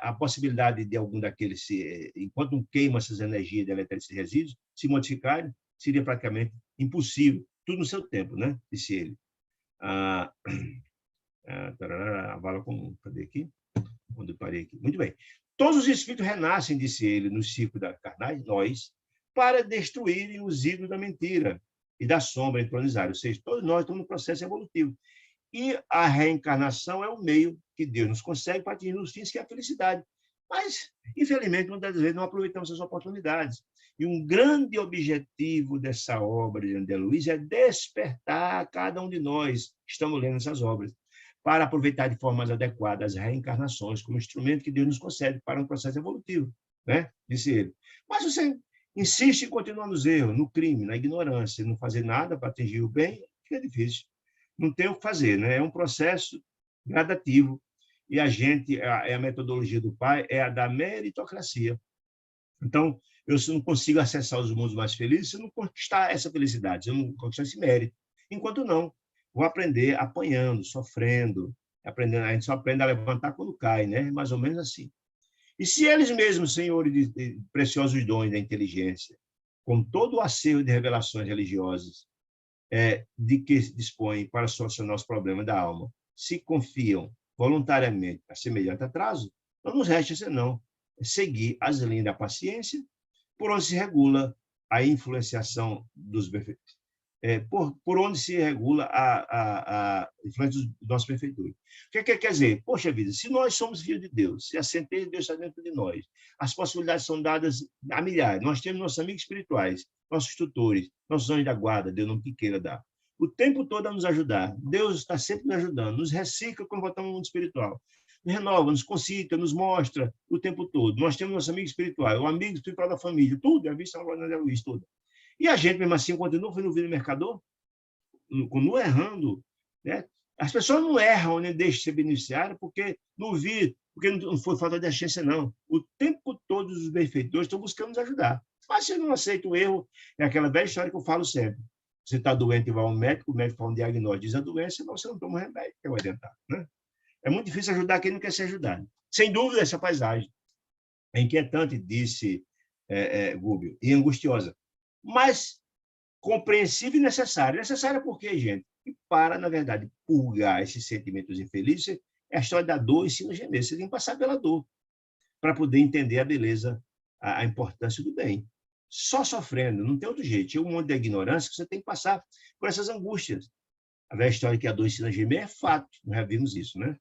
a possibilidade de algum daqueles, enquanto não queima essas energias de eletricidade resíduos, se modificarem, seria praticamente impossível. Tudo no seu tempo, né? Disse ele. A vala comum. Cadê aqui? Onde eu parei aqui? Muito bem. Todos os espíritos renascem, disse ele, no ciclo da carnais, nós, para destruírem os ídolos da mentira e da sombra entronizar. Ou seja, todos nós estamos no processo evolutivo. E a reencarnação é o meio que Deus nos consegue para atingir os fins, que é a felicidade. Mas, infelizmente, muitas vezes não aproveitamos essas oportunidades. E um grande objetivo dessa obra de André Luiz é despertar cada um de nós que estamos lendo essas obras, para aproveitar de forma mais adequada as reencarnações como instrumento que Deus nos concede para um processo evolutivo, né? Disse ele. Mas você insiste em continuar nos erros, no crime, na ignorância, não fazer nada para atingir o bem, fica difícil. Não tem o que fazer, né? É um processo gradativo. E a metodologia do Pai é a da meritocracia. Então, eu não consigo acessar os mundos mais felizes se eu não conquistar essa felicidade, se eu não conquistar esse mérito. Enquanto não, vou aprender apanhando, sofrendo, aprendendo. A gente só aprende a levantar quando cai, né? Mais ou menos assim. E se eles mesmos, senhores de preciosos dons da inteligência, com todo o acervo de revelações religiosas, de que dispõem para solucionar os problemas da alma, se confiam voluntariamente a semelhante atraso, não nos resta senão seguir as linhas da paciência, por onde se regula a influenciação dos benfeitores, por onde se regula a influência dos nossos benfeitores. O que quer dizer? Poxa vida, se nós somos filhos de Deus, se a centelha de Deus está dentro de nós, as possibilidades são dadas a milhares. Nós temos nossos amigos espirituais, nossos tutores, nossos anjos da guarda, Deus não que queira dar. O tempo todo a nos ajudar. Deus está sempre nos ajudando, nos recicla quando voltamos no mundo espiritual. renova, nos concita, nos mostra o tempo todo. Nós temos nosso amigo espiritual, o amigo espiritual da família, tudo, é visto na André Luiz, tudo. E a gente, mesmo assim, continua no vídeo mercador, continua errando, né? As pessoas não erram, nem deixam de ser beneficiárias porque não vi, porque não foi falta de assistência, não. O tempo todo os benfeitores estão buscando nos ajudar. Mas se não aceita o erro, é aquela velha história que eu falo sempre. Você está doente e vai ao médico, o médico faz um diagnóstico, diz a doença, mas você não toma remédio, que vai adiantar, né? É muito difícil ajudar quem não quer ser ajudado. Sem dúvida, essa paisagem é inquietante, disse Gúbio, e angustiosa, mas compreensível e necessária. Necessária por quê, gente? E para, na verdade, purgar esses sentimentos infelizes, é a história da dor ensina a gemer. Você tem que passar pela dor para poder entender a beleza, a importância do bem. Só sofrendo, não tem outro jeito. É um monte de ignorância que você tem que passar por essas angústias. A velha história que a dor ensina a gemer é fato, nós já vimos isso, né?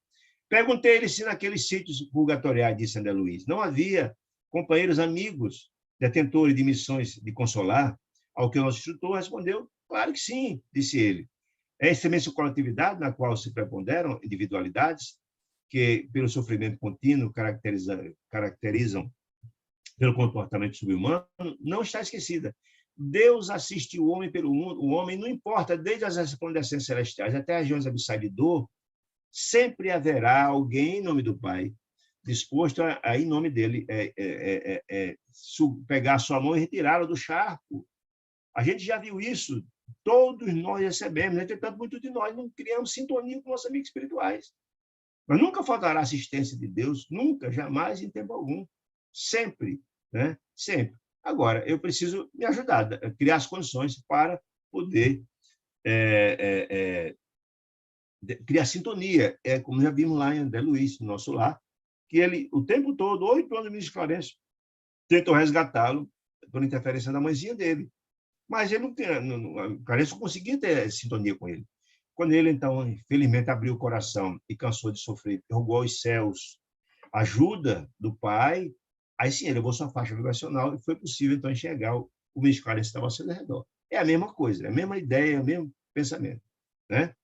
Perguntei ele se naqueles sítios purgatoriais, disse André Luiz, não havia companheiros amigos, detentores de missões de consolar, ao que o nosso instrutor respondeu, claro que sim, disse ele. É essa imensa coletividade na qual se preponderam individualidades que, pelo sofrimento contínuo, caracterizam pelo comportamento subhumano, não está esquecida. Deus assiste o homem pelo mundo, o homem não importa, desde as resplandecências celestiais até as regiões abissais de dor, sempre haverá alguém em nome do Pai disposto a em nome dele, pegar a sua mão e retirá-la do charco. A gente já viu isso, todos nós recebemos, entretanto, muitos de nós não criamos sintonia com nossos amigos espirituais. Mas nunca faltará assistência de Deus, nunca, jamais, em tempo algum. Sempre, né? Sempre. Agora, eu preciso me ajudar, criar as condições para poder criar sintonia. É como já vimos lá em André Luiz, no nosso lar, que ele, o tempo todo, 8 anos de ministro Clarence, tentou resgatá-lo por interferência da mãezinha dele. Mas ele Clarence não conseguia ter sintonia com ele. Quando ele, então, infelizmente, abriu o coração e cansou de sofrer, rogou aos céus ajuda do Pai, aí sim, ele levou sua faixa vibracional e foi possível, então, enxergar o ministro Clarence estava ao seu redor. É a mesma coisa, é a mesma ideia, é o mesmo pensamento, né?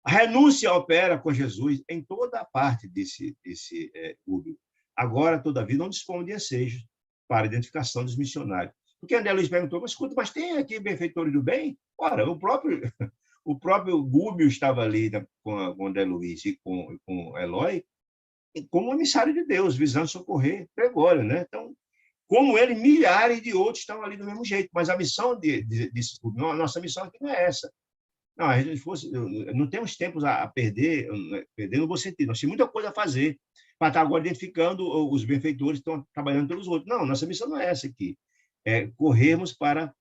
A renúncia opera com Jesus em toda a parte desse Rubio. Agora, todavia, não dispõe de ensejos para a identificação dos missionários. Porque André Luiz perguntou, mas escuta, mas tem aqui benfeitores do bem? Ora, o próprio Gúbio estava ali com André Luiz e com Eloy como emissário de Deus, visando socorrer Gregório, né? Então, como ele, milhares de outros estão ali do mesmo jeito. Mas a missão desse Gúbio, nossa missão aqui não é essa. Não, a gente não temos tempos a perder no bom sentido. Nós temos muita coisa a fazer para estar agora identificando os benfeitores que estão trabalhando pelos outros. Não, nossa missão não é essa aqui. É corrermos para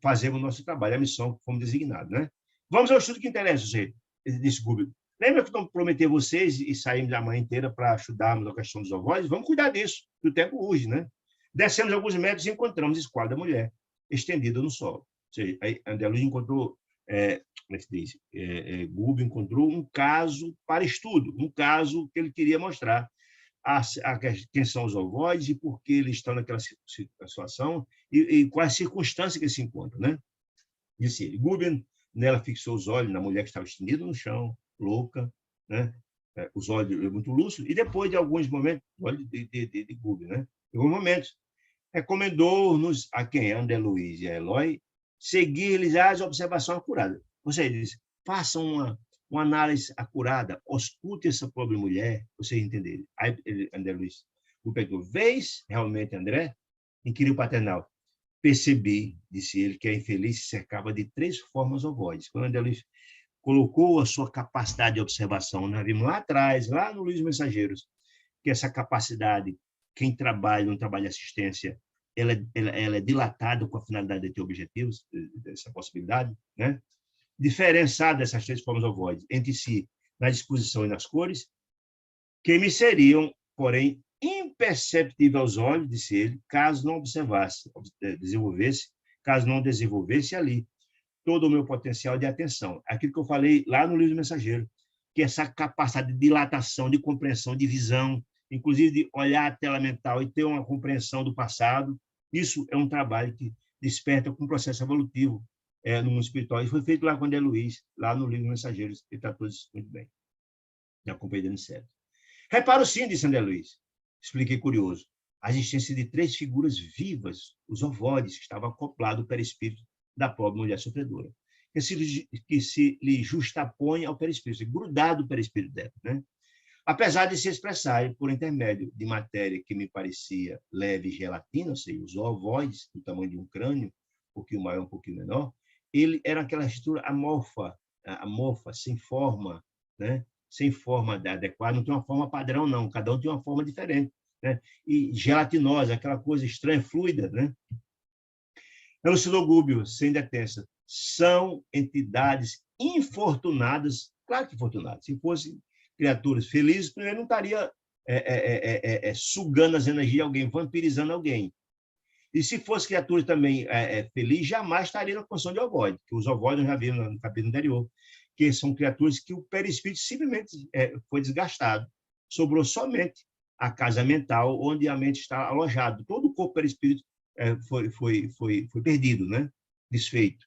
fazermos o nosso trabalho, a missão que fomos designados, né? Vamos ao estudo que interessa, você disse Gúbio. Lembra que eu prometi a vocês e saímos da manhã inteira para estudarmos a questão dos ovóides? Vamos cuidar disso, que o tempo urge, né? Descemos alguns metros e encontramos a esquadra da mulher, estendida no solo. Ou seja, aí André Luiz encontrou como é que se diz? Gúbio encontrou um caso para estudo, um caso que ele queria mostrar quem são os ovoides e por que eles estão naquela situação e quais circunstâncias que eles se encontram, né? Disse ele. Gúbio nela fixou os olhos na mulher que estava estendida no chão, louca, né? Os olhos muito lúcidos, e depois de alguns momentos, olhos de Gúbio, né? Em alguns momentos, recomendou-nos a quem? André Luiz e a Eloy, seguir-lhes as observações acuradas. Você diz, façam uma análise acurada, ausculte essa pobre mulher, vocês entenderem. Aí André Luiz perguntou, vês realmente, André? Inquiriu o paternal. Percebi, disse ele, que a infeliz se cercava de 3 formas ovoides. Quando André Luiz colocou a sua capacidade de observação, nós vimos lá atrás, lá no Luiz Mensageiros, que essa capacidade, quem trabalha no trabalho de assistência, ela é dilatada com a finalidade de ter objetivos, essa possibilidade, né? Diferenciar dessas 3 formas ovoides entre si, na disposição e nas cores, que me seriam, porém, imperceptíveis aos olhos, disse ele, caso não desenvolvesse ali todo o meu potencial de atenção. Aquilo que eu falei lá no livro do Mensageiro, que essa capacidade de dilatação, de compreensão, de visão, inclusive de olhar a tela mental e ter uma compreensão do passado, isso é um trabalho que desperta com um processo evolutivo no mundo espiritual. E foi feito lá com André Luiz, lá no livro Mensageiros, ele tratou isso muito bem. na companhia de Aniceto. Reparo sim, disse André Luiz. Expliquei curioso. A existência de 3 figuras vivas, os ovoides, que estavam acoplados ao perispírito da pobre mulher sofredora, que se lhe justapõe ao perispírito, grudado ao perispírito dela, né? Apesar de se expressarem por intermédio de matéria que me parecia leve e gelatina, ou seja, os ovoides, do tamanho de um crânio, um pouquinho maior, um pouquinho menor, ele era aquela estrutura amorfa, sem forma, né? Sem forma adequada, não tem uma forma padrão, não, cada um tem uma forma diferente, né? E gelatinosa, aquela coisa estranha, fluida, né? Elucidou Gúbio, sem detença. São entidades infortunadas, claro que infortunadas, se fossem criaturas felizes, primeiro não estaria sugando as energias de alguém, vampirizando alguém. E se fosse criatura também feliz, jamais estaria na condição de ovoide, que os ovoides nós já vimos no capítulo anterior, que são criaturas que o perispírito simplesmente foi desgastado. Sobrou somente a casa mental, onde a mente está alojada. Todo o corpo perispírito foi perdido, né? Desfeito.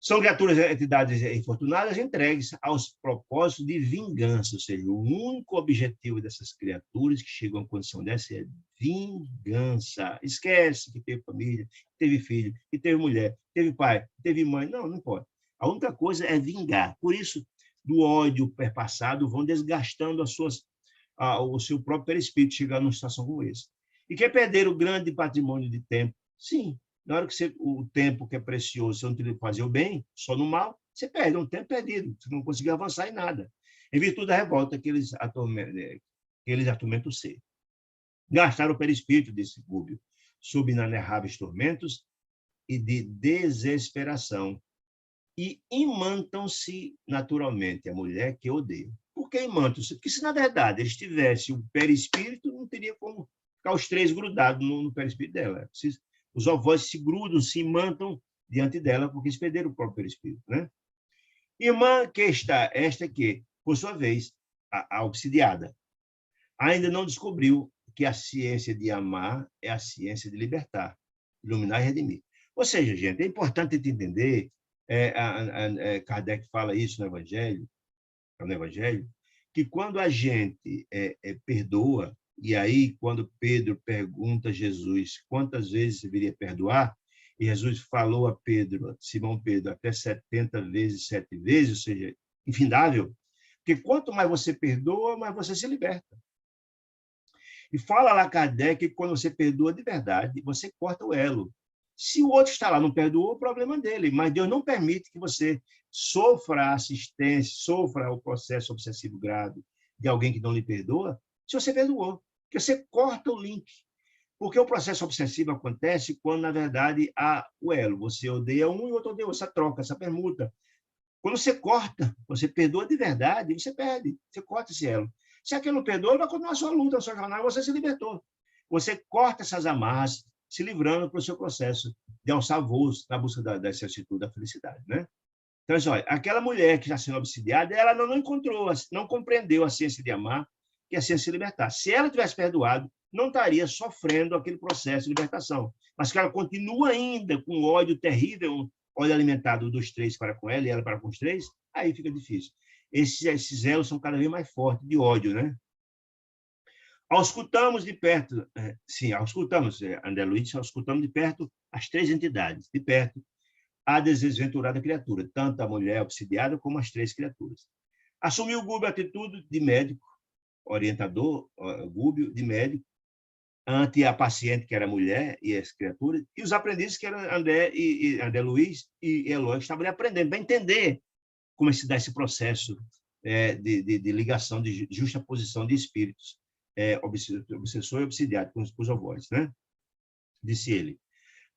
São criaturas, entidades infortunadas entregues aos propósitos de vingança, ou seja, o único objetivo dessas criaturas que chegam à condição dessa é vingança. Esquece que teve família, que teve filho, que teve mulher, que teve pai, que teve mãe. Não, não pode. A única coisa é vingar. Por isso, do ódio perpassado, vão desgastando o seu próprio perispírito, chegando numa situação como essa. E quer perder o grande patrimônio de tempo? Sim. Na hora que o tempo que é precioso, você não tem que fazer o bem, só no mal, você perde, é um tempo perdido, você não conseguiu avançar em nada. Em virtude da revolta que eles atormentam o ser. Gastaram o perispírito, disse Gúbio, sob inanerráveis tormentos e de desesperação, e imantam-se naturalmente a mulher que odeia. Por que imantam-se? Porque se, na verdade, eles tivessem o perispírito, não teria como ficar os 3 grudados no perispírito dela. Os ovoides se grudam, se imantam diante dela, porque eles perderam o próprio perispírito, né? Irmã que está, esta que, por sua vez, a obsidiada, ainda não descobriu que a ciência de amar é a ciência de libertar, iluminar e redimir. Ou seja, gente, é importante entender, Kardec fala isso no Evangelho, que quando a gente perdoa, e aí, quando Pedro pergunta a Jesus quantas vezes deveria perdoar, e Jesus falou a Pedro, Simão Pedro, até 70 vezes, 7 vezes, ou seja, infindável, porque quanto mais você perdoa, mais você se liberta. E fala lá Kardec que quando você perdoa de verdade, você corta o elo. Se o outro está lá, não perdoou, o problema dele, mas Deus não permite que você sofra a assistência, sofra o processo obsessivo grave de alguém que não lhe perdoa, se você perdoou. Porque você corta o link. Porque o processo obsessivo acontece quando, na verdade, há o elo. Você odeia um e o outro odeia outro. Essa troca, essa permuta. Quando você corta, você perdoa de verdade, você perde. Você corta esse elo. Se aquele não perdoa, vai continuar a sua luta, a sua jornada, você se libertou. Você corta essas amarras, se livrando para o seu processo de alçar voos na busca da certitude, da felicidade, né? Então, olha, aquela mulher que está sendo obsidiada, ela não encontrou, não compreendeu a ciência de amar, que é a ciência de libertar. Se ela tivesse perdoado, não estaria sofrendo aquele processo de libertação. Mas que ela continua ainda com ódio terrível, ódio alimentado dos 3 para com ela e ela para com os 3, aí fica difícil. Esses elos são cada vez mais fortes de ódio, né? Auscultamos de perto, auscultamos, André Luiz, auscultamos de perto as 3 entidades, de perto, a desventurada criatura, tanto a mulher obsidiada como as 3 criaturas. Assumiu Gúbio a atitude de médico, orientador, Gúbio, de médico, ante a paciente, que era a mulher, e as criaturas, e os aprendizes, que eram André Luiz e Eloy, que estavam ali aprendendo, para entender como se dá esse processo de ligação, de justaposição de espíritos, obsessor e obsidiado, com os ovoides, né? Disse ele.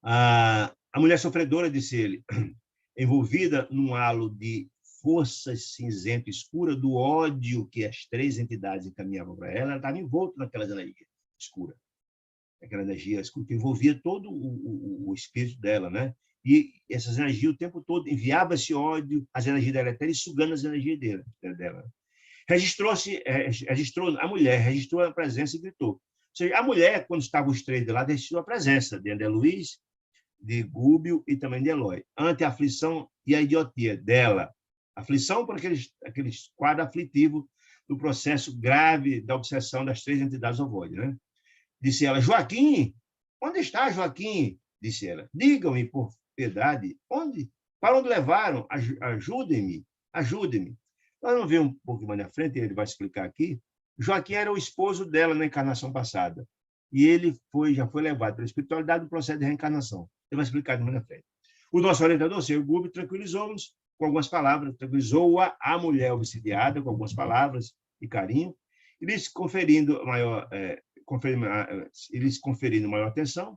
A mulher sofredora, disse ele, envolvida num halo de força cinzenta escura do ódio que as 3 entidades encaminhavam para ela estava envolta naquela energia escura. Aquela energia escura que envolvia todo o espírito dela, né? E essas energias o tempo todo enviava esse ódio, as energias dela, até sugando as energias dela. A mulher registrou a presença e gritou. Ou seja, a mulher, quando estavam os 3 de lá, registrou a presença de André Luiz, de Gúbio e também de Eloy, ante a aflição e a idiotia dela. Aflição por aqueles quadro aflitivo do processo grave da obsessão das 3 entidades ovoides, né? Disse ela: Joaquim, onde está Joaquim? Disse ela: digam-me, por piedade, para onde levaram? Ajudem-me, ajudem-me. Nós vamos ver um pouco mais na frente, ele vai explicar aqui. Joaquim era o esposo dela na encarnação passada. E ele já foi levado pela espiritualidade do processo de reencarnação. Ele vai explicar mais na frente. O nosso orientador, o Senhor Gubi, tranquilizou-nos com algumas palavras, tranquilizou-a, a mulher obsidiada, com algumas palavras e carinho, e lhes conferindo maior atenção,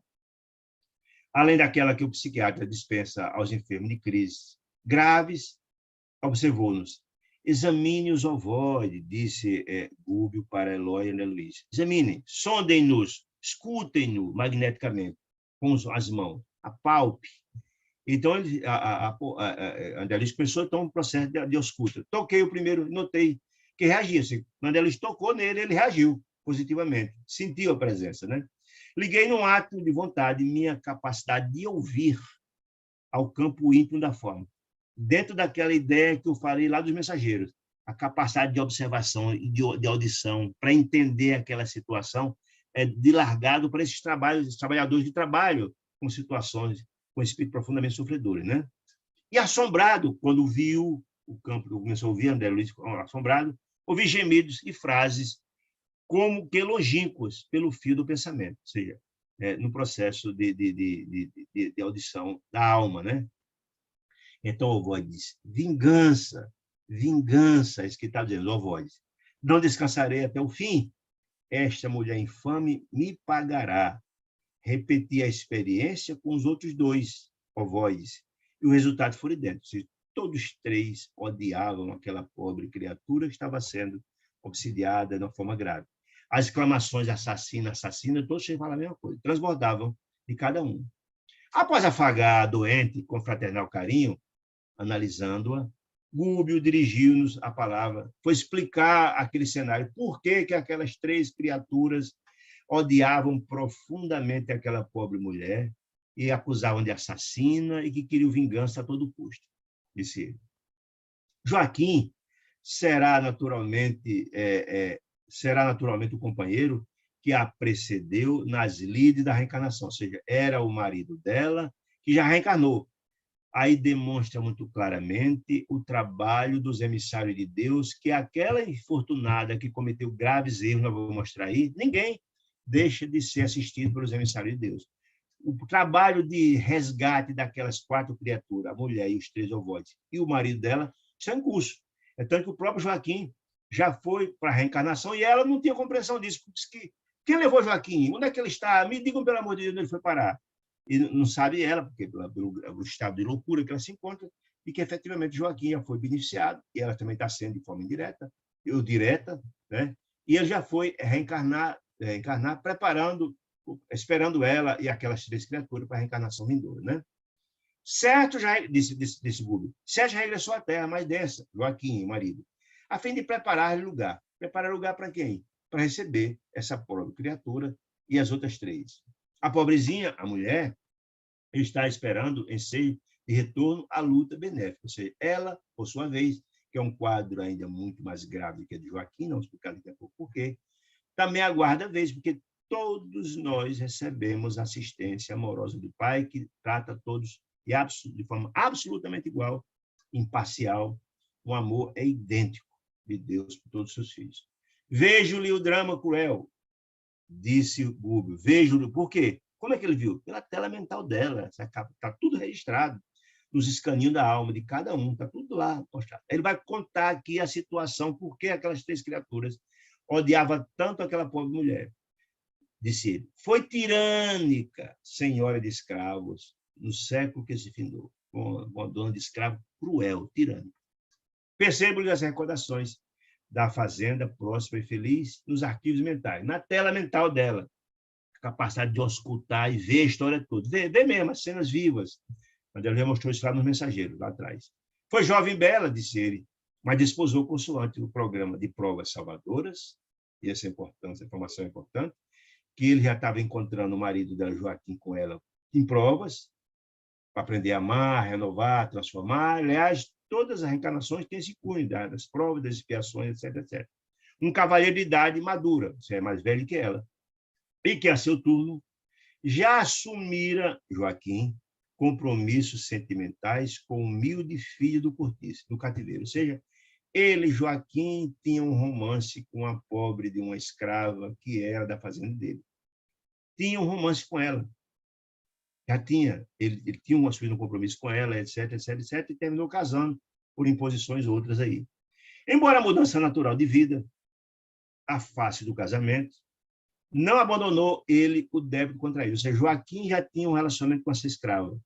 além daquela que o psiquiatra dispensa aos enfermos de crises graves, observou-nos: examine os ovoides, disse Gúbio para Eloy e Ana Luísa. Examinem, sondem-nos, escutem-nos magneticamente com as mãos, apalpe. Então, André Luiz começou então um processo de ausculta. Toquei o primeiro, notei que reagia. Quando Luiz tocou nele, ele reagiu positivamente, sentiu a presença, né? Liguei num ato de vontade minha capacidade de ouvir ao campo íntimo da forma, dentro daquela ideia que eu falei lá dos mensageiros, a capacidade de observação e de audição para entender aquela situação é de largado para esses trabalhadores de trabalho com situações, com espírito profundamente sofredores, né? E assombrado, quando viu o campo, eu comecei a ouvir André Luiz assombrado, ouvi gemidos e frases como que longínquos pelo fio do pensamento, ou seja, no processo de audição da alma, né? Então o Ovoide diz: vingança, vingança, é isso que está dizendo o Ovoide. Não descansarei até o fim. Esta mulher infame me pagará. Repeti a experiência com os outros 2 ovoides, e o resultado foi idêntico. Todos 3 odiavam aquela pobre criatura que estava sendo obsidiada de uma forma grave. As exclamações assassina, assassina, todos falavam a mesma coisa, transbordavam de cada um. Após afagar a doente com fraternal carinho, analisando-a, Gúbio dirigiu-nos a palavra, foi explicar aquele cenário, por que aquelas 3 criaturas odiavam profundamente aquela pobre mulher e acusavam de assassina e que queriam vingança a todo custo, disse ele. Joaquim será naturalmente o companheiro que a precedeu nas lides da reencarnação, ou seja, era o marido dela que já reencarnou. Aí demonstra muito claramente o trabalho dos emissários de Deus, que aquela infortunada que cometeu graves erros, nós vamos mostrar aí, ninguém deixa de ser assistido pelos emissários de Deus. O trabalho de resgate daquelas 4 criaturas, a mulher e os 3 ovoides, e o marido dela, está em curso. É tanto que o próprio Joaquim já foi para a reencarnação e ela não tinha compreensão disso. Diz que, quem levou Joaquim? Onde é que ele está? Me digam, pelo amor de Deus, onde ele foi parar. E não sabe ela, porque pelo estado de loucura que ela se encontra, e que efetivamente Joaquim já foi beneficiado, e ela também está sendo de forma indireta, ou direta, né? E ele já foi reencarnar, esperando ela e aquelas 3 criaturas para a reencarnação vindoura, né? Certo, já disse Gúbio, Certo já regressou à terra mais densa, Joaquim, o marido, a fim de preparar lugar. Preparar lugar para quem? Para receber essa pobre criatura e as outras 3. A pobrezinha, a mulher, está esperando em seio de retorno à luta benéfica. Ou seja, ela, por sua vez, que é um quadro ainda muito mais grave que a de Joaquim, não explicar daqui a pouco por quê, também aguarda a vez, porque todos nós recebemos assistência amorosa do Pai, que trata todos de forma absolutamente igual, imparcial. O amor é idêntico de Deus por todos os seus filhos. Vejo-lhe o drama cruel, disse Gúbio. Vejo-lhe. Por quê? Como é que ele viu? Pela tela mental dela. Está tudo registrado nos escaninhos da alma de cada um. Está tudo lá postado. Ele vai contar aqui a situação, por que aquelas 3 criaturas odiavam tanto aquela pobre mulher. Disse ele: foi tirânica, senhora de escravos, no século que se findou. Uma dona de escravo cruel, tirânica. Percebo-lhe as recordações da fazenda próspera e feliz nos arquivos mentais, na tela mental dela, a capacidade de auscultar e ver a história toda, ver mesmo as cenas vivas, quando ela já mostrou isso lá nos mensageiros, lá atrás. Foi jovem e bela, disse ele, mas desposou consoante o programa de provas salvadoras, e essa informação é importante, que ele já estava encontrando o marido dela, Joaquim, com ela em provas, para aprender a amar, renovar, transformar. Aliás, todas as reencarnações têm esse cunho das provas, das expiações, etc, etc. um cavalheiro de idade madura, você é mais velho que ela, e que, a seu turno, já assumira, Joaquim, compromissos sentimentais com o humilde filho do cortiço, do cativeiro. Ou seja, ele, Joaquim, tinha um romance com a pobre de uma escrava que era da fazenda dele. Tinha um romance com ela. Já tinha. Ele tinha assumido um compromisso com ela, etc, etc, etc, e terminou casando por imposições outras aí. Embora a mudança natural de vida, a face do casamento, não abandonou ele o débito contraído. Ou seja, Joaquim já tinha um relacionamento com essa escrava.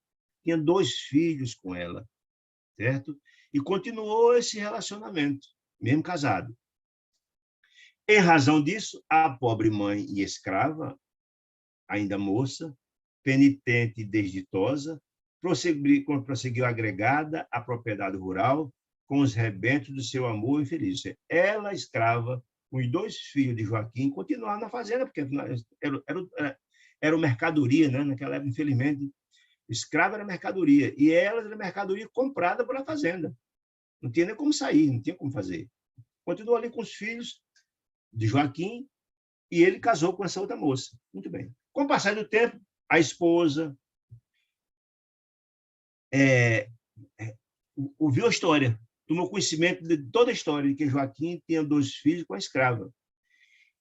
Tinha 2 filhos com ela, certo? E continuou esse relacionamento, mesmo casado. Em razão disso, a pobre mãe e escrava, ainda moça, penitente e desditosa, prosseguiu agregada à propriedade rural com os rebentos do seu amor infeliz. Ela, escrava, os 2 filhos de Joaquim, continuaram na fazenda, porque era mercadoria, né? Naquela época, infelizmente, escrava era mercadoria, e ela era mercadoria comprada pela fazenda. Não tinha nem como sair, não tinha como fazer. Continuou ali com os filhos de Joaquim, e ele casou com essa outra moça. Muito bem. Com o passar do tempo, a esposa ouviu a história, tomou conhecimento de toda a história, de que Joaquim tinha 2 filhos com a escrava.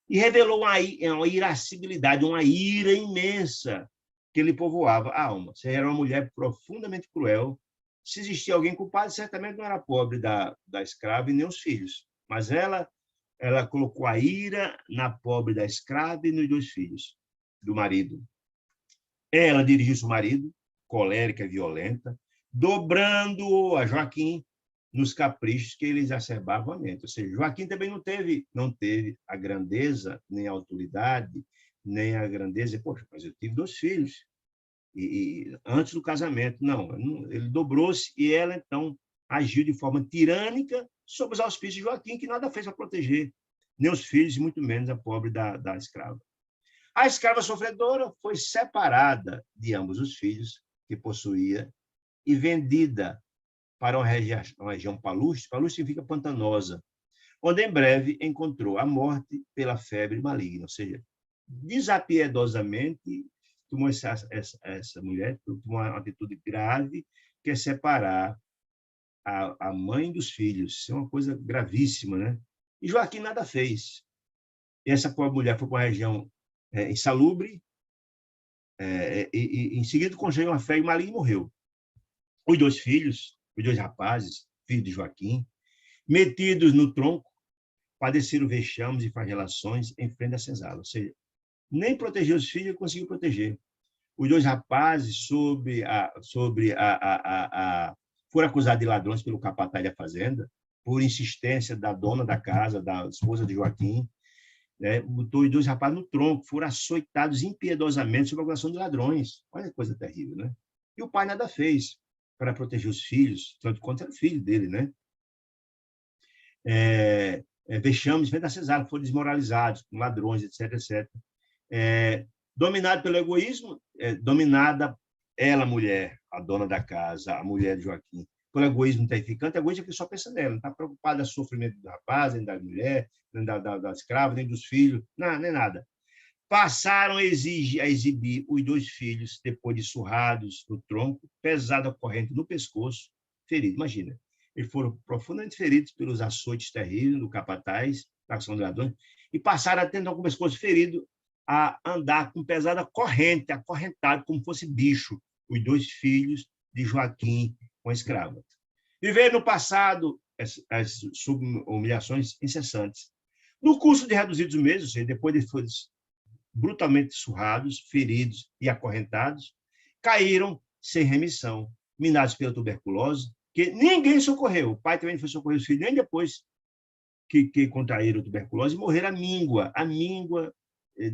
E revelou uma irascibilidade, uma ira imensa que lhe povoava a alma. Você era uma mulher profundamente cruel. Se existia alguém culpado, certamente não era a pobre da escrava e nem os filhos. Mas ela colocou a ira na pobre da escrava e nos 2 filhos do marido. Ela dirigiu-se ao marido, colérica e violenta, dobrando-o a Joaquim nos caprichos que ele exacerbava a mente. Ou seja, Joaquim também não teve a grandeza, nem a autoridade, nem a grandeza. Poxa, mas eu tive 2 filhos. E antes do casamento, não, ele dobrou-se e ela, então, agiu de forma tirânica sob os auspícios de Joaquim, que nada fez para proteger nem os filhos, e muito menos a pobre da escrava. A escrava sofredora foi separada de ambos os filhos que possuía e vendida para uma região palustre. Palustre significa pantanosa, onde em breve encontrou a morte pela febre maligna. Ou seja, desapiedosamente, essa mulher tomou uma atitude grave, que é separar a mãe dos filhos. Isso é uma coisa gravíssima, né? E Joaquim nada fez. E essa pobre mulher foi para uma região insalubre, e em seguida contraiu uma febre maligna e morreu. Os 2 filhos, os 2 rapazes, filhos de Joaquim, metidos no tronco, padeceram vexames e flagelações em frente à senzala. Ou seja, nem proteger os filhos conseguiu proteger. Os 2 rapazes, foram acusados de ladrões pelo capataz da fazenda, por insistência da dona da casa, da esposa de Joaquim, né? Botou os 2 rapazes no tronco, foram açoitados impiedosamente sob a acusação de ladrões. Olha que coisa terrível, né? E o pai nada fez para proteger os filhos, tanto de conta era o filho dele, né? Vexames, da cesárea, foram desmoralizados, com ladrões, etc, etc. Dominado pelo egoísmo, dominada ela, mulher, a dona da casa, a mulher de Joaquim, pelo egoísmo terrificante, egoísmo que só pensa nela, não está preocupada com o sofrimento do rapaz, nem da mulher, nem da escrava, nem dos filhos, não, nem nada. Passaram a exibir os 2 filhos, depois de surrados no tronco, pesada corrente no pescoço, feridos. Imagina, eles foram profundamente feridos pelos açoites terríveis do capataz, da ação de ladrões, e passaram a ter com o pescoço ferido, a andar com pesada corrente, acorrentado, como fosse bicho, os 2 filhos de Joaquim com a escrava. Viveram no passado as humilhações incessantes. No curso de reduzidos meses, ou seja, depois de brutalmente surrados, feridos e acorrentados, caíram sem remissão, minados pela tuberculose, que ninguém socorreu. O pai também não foi socorrer os filhos, nem depois que contraíram tuberculose, morreram à míngua,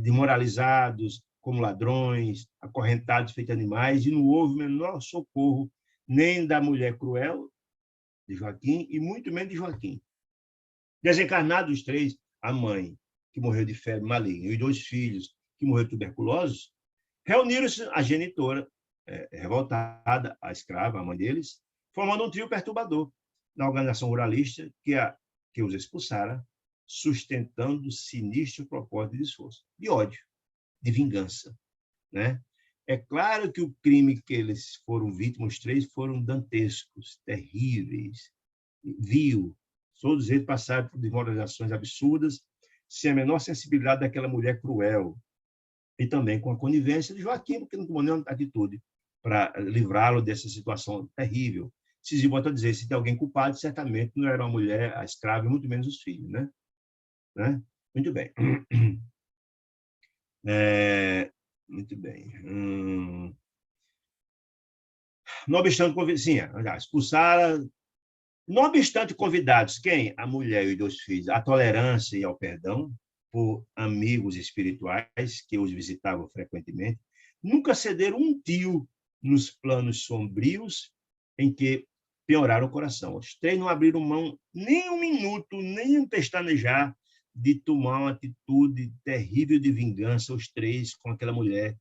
demoralizados, como ladrões, acorrentados, feitos animais, e não houve o menor socorro nem da mulher cruel de Joaquim, e muito menos de Joaquim. Desencarnados os 3, a mãe, que morreu de febre maligna, e os 2 filhos, que morreram de tuberculose, reuniram-se a genitora, revoltada, a escrava, a mãe deles, formando um trio perturbador na organização ruralista que os expulsara sustentando sinistro propósito de esforço, de ódio, de vingança, né? É claro que o crime que eles foram vítimas, os três, foram dantescos, terríveis, vil. Todos eles passaram por desmoralizações absurdas, sem a menor sensibilidade daquela mulher cruel. E também com a conivência de Joaquim, porque não tomou nenhuma atitude para livrá-lo dessa situação terrível. Se volta a dizer, se tem alguém culpado, certamente não era uma mulher, a escrava, e muito menos os filhos, né? Muito bem. Muito bem. Não obstante, sim, expulsaram. Não obstante convidados, quem? A mulher e os 2 filhos, a tolerância e ao perdão por amigos espirituais que os visitavam frequentemente, nunca cederam um tio nos planos sombrios em que pioraram o coração. Os 3 não abriram mão nem um minuto, nem um pestanejar de tomar uma atitude terrível de vingança, os 3 com aquela mulher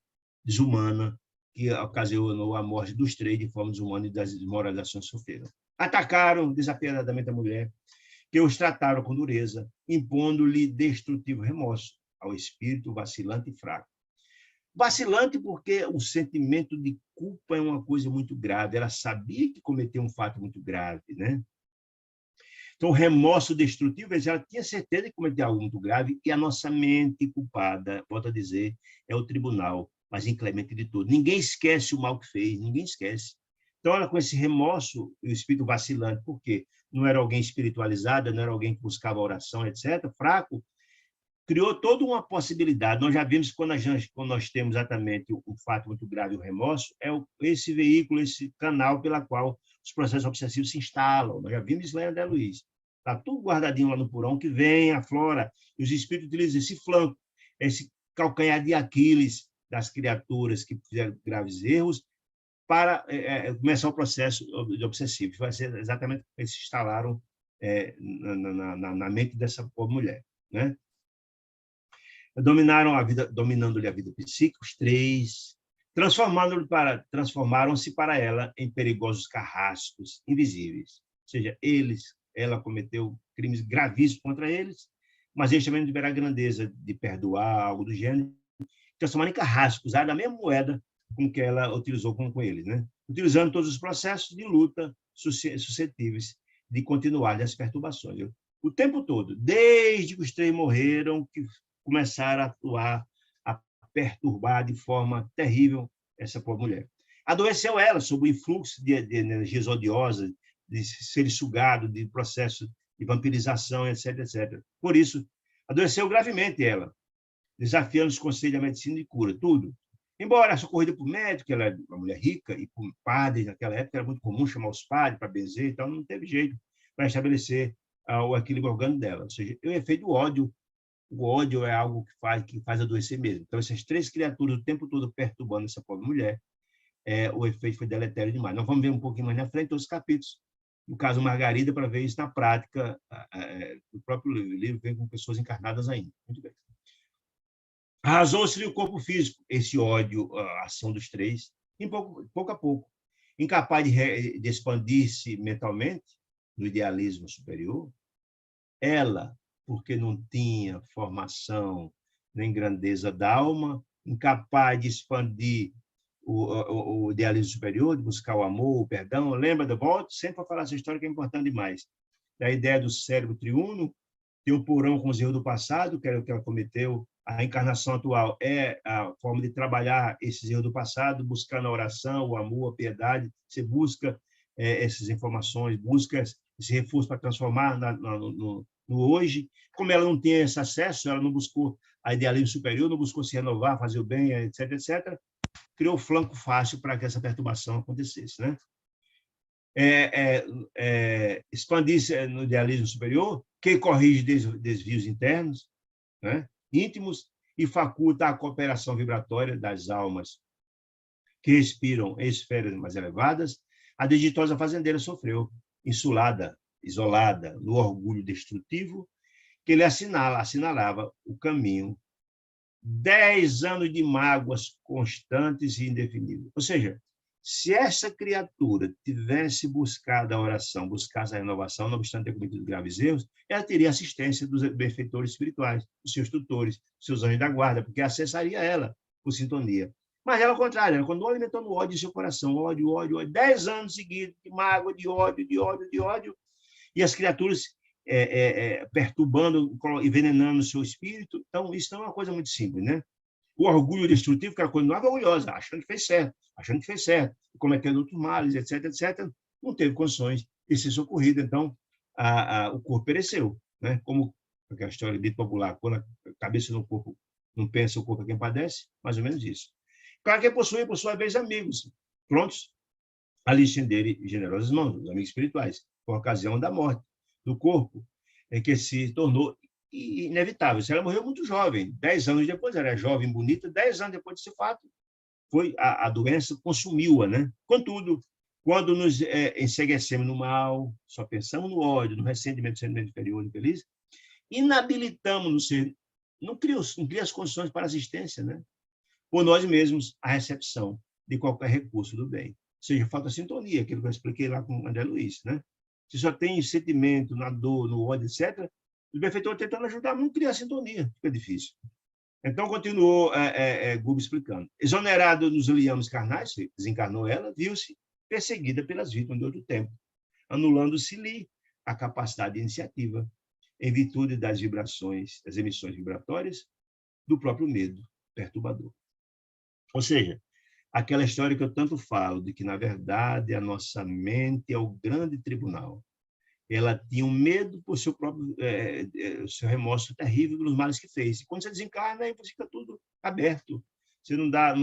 desumana que ocasionou a morte dos 3 de forma desumana e das desmoralizações sofreram. Atacaram desapiedadamente a mulher, que os trataram com dureza, impondo-lhe destrutivo remorso ao espírito vacilante e fraco. Vacilante porque o sentimento de culpa é uma coisa muito grave. Ela sabia que cometeu um fato muito grave, né? Então, o remorso destrutivo, ela tinha certeza de cometer algo muito grave, e a nossa mente culpada, volto a dizer, é o tribunal mais inclemente de tudo. Ninguém esquece o mal que fez, ninguém esquece. Então, ela, com esse remorso, o espírito vacilante, por quê? Não era alguém espiritualizado, não era alguém que buscava oração, etc., fraco, criou toda uma possibilidade. Nós já vimos que quando nós temos exatamente um fato muito grave, o remorso, é esse veículo, esse canal pela qual os processos obsessivos se instalam. Nós já vimos isso lá em André Luiz. Está tudo guardadinho lá no porão, que vem, aflora, e os espíritos utilizam esse flanco, esse calcanhar de Aquiles das criaturas que fizeram graves erros, para começar o processo de obsessivo. Vai ser exatamente o que eles se instalaram na mente dessa pobre mulher, né? Dominando-lhe a vida psíquica, os 3, transformaram-se para ela em perigosos carrascos invisíveis. Ou seja, ela cometeu crimes gravíssimos contra eles, mas eles também não tiveram a grandeza de perdoar, algo do gênero, transformaram em carrascos, usaram a mesma moeda com que ela utilizou com eles, né? Utilizando todos os processos de luta suscetíveis de continuar as perturbações. O tempo todo, desde que os 3 morreram, que começaram a atuar, a perturbar de forma terrível essa pobre mulher. Adoeceu ela sob o influxo de energias odiosas, de ser sugado, de processo de vampirização, etc., etc. Por isso, adoeceu gravemente ela, desafiando os conselhos da medicina de cura, tudo. Embora socorrida por médico, ela é uma mulher rica, e por padres, naquela época era muito comum chamar os padres para benzer, então não teve jeito para estabelecer o equilíbrio orgânico dela. Ou seja, o efeito do ódio. O ódio é algo que faz adoecer mesmo. Então, essas 3 criaturas o tempo todo perturbando essa pobre mulher, o efeito foi deletério demais. Nós vamos ver um pouquinho mais na frente outros capítulos. No caso Margarida, para ver isso na prática, o próprio livro vem com pessoas encarnadas ainda. Muito bem. Arrasou-se-lhe o corpo físico, esse ódio, a ação dos 3, pouco a pouco. Incapaz de expandir-se mentalmente, no idealismo superior, ela, porque não tinha formação nem grandeza da alma, incapaz de expandir o idealismo superior, de buscar o amor, o perdão. Lembra do volta? Sempre para falar essa história que é importante demais. Da ideia do cérebro triuno, tem um porão com os erros do passado, que era o que ela cometeu. A encarnação atual é a forma de trabalhar esses erros do passado, buscando a oração, o amor, a piedade. Você busca essas informações, busca esse reforço para transformar no hoje. Como ela não tinha esse acesso, ela não buscou a idealismo superior, não buscou se renovar, fazer o bem, etc., etc., criou flanco fácil para que essa perturbação acontecesse, né? Expandir-se no idealismo superior, que corrige desvios internos, né, íntimos, e faculta a cooperação vibratória das almas que respiram em esferas mais elevadas. A digitosa fazendeira sofreu, insulada, isolada, no orgulho destrutivo, que ele assinalava o caminho. 10 anos de mágoas constantes e indefiníveis. Ou seja, Se essa criatura tivesse buscado a oração, buscasse a renovação, não obstante ter cometido graves erros, ela teria assistência dos benfeitores espirituais, dos seus tutores, dos seus anjos da guarda, porque acessaria ela por sintonia. Mas ela, ao contrário, ela continuou alimentando ódio em seu coração, ódio, ódio, ódio, 10 anos seguidos, de mágoa, de ódio, de ódio, de ódio, e as criaturas perturbando, envenenando o seu espírito. Então, isso não é uma coisa muito simples, né? O orgulho destrutivo, que ela continuava orgulhosa, achando que fez certo, cometendo outros males, etc., etc., não teve condições de ser socorrida. Então, o corpo pereceu, né? Como aquela história dita popular, quando a cabeça no corpo não pensa, o corpo é quem padece, mais ou menos isso. Claro que possui, por sua vez, amigos prontos a lhe estender generosas mãos, os amigos espirituais, por ocasião da morte do corpo, que se tornou inevitável. Ela morreu muito jovem, 10 anos depois, era jovem, bonita, 10 anos depois desse fato, a doença consumiu-a, né? Contudo, quando nos enseguecemos no mal, só pensamos no ódio, no ressentimento, sentimento inferior, infeliz, inabilitamos no ser, não cria as condições para a assistência, né? Por nós mesmos, a recepção de qualquer recurso do bem. Ou seja, falta sintonia, aquilo que eu expliquei lá com o André Luiz, né? Se só tem sentimento na dor, no ódio, etc., o benfeitor tentando ajudar, não cria sintonia, fica difícil. Então, continuou Gubo explicando. Exonerado nos liames carnais, desencarnou ela, viu-se perseguida pelas vítimas de outro tempo, anulando-se-lhe a capacidade de iniciativa, em virtude das vibrações, das emissões vibratórias do próprio medo perturbador. Ou seja, aquela história que eu tanto falo, de que, na verdade, a nossa mente é o grande tribunal. Ela tinha um medo por seu próprio seu remorso terrível pelos males que fez. E quando você desencarna, aí fica tudo aberto. Você não dá,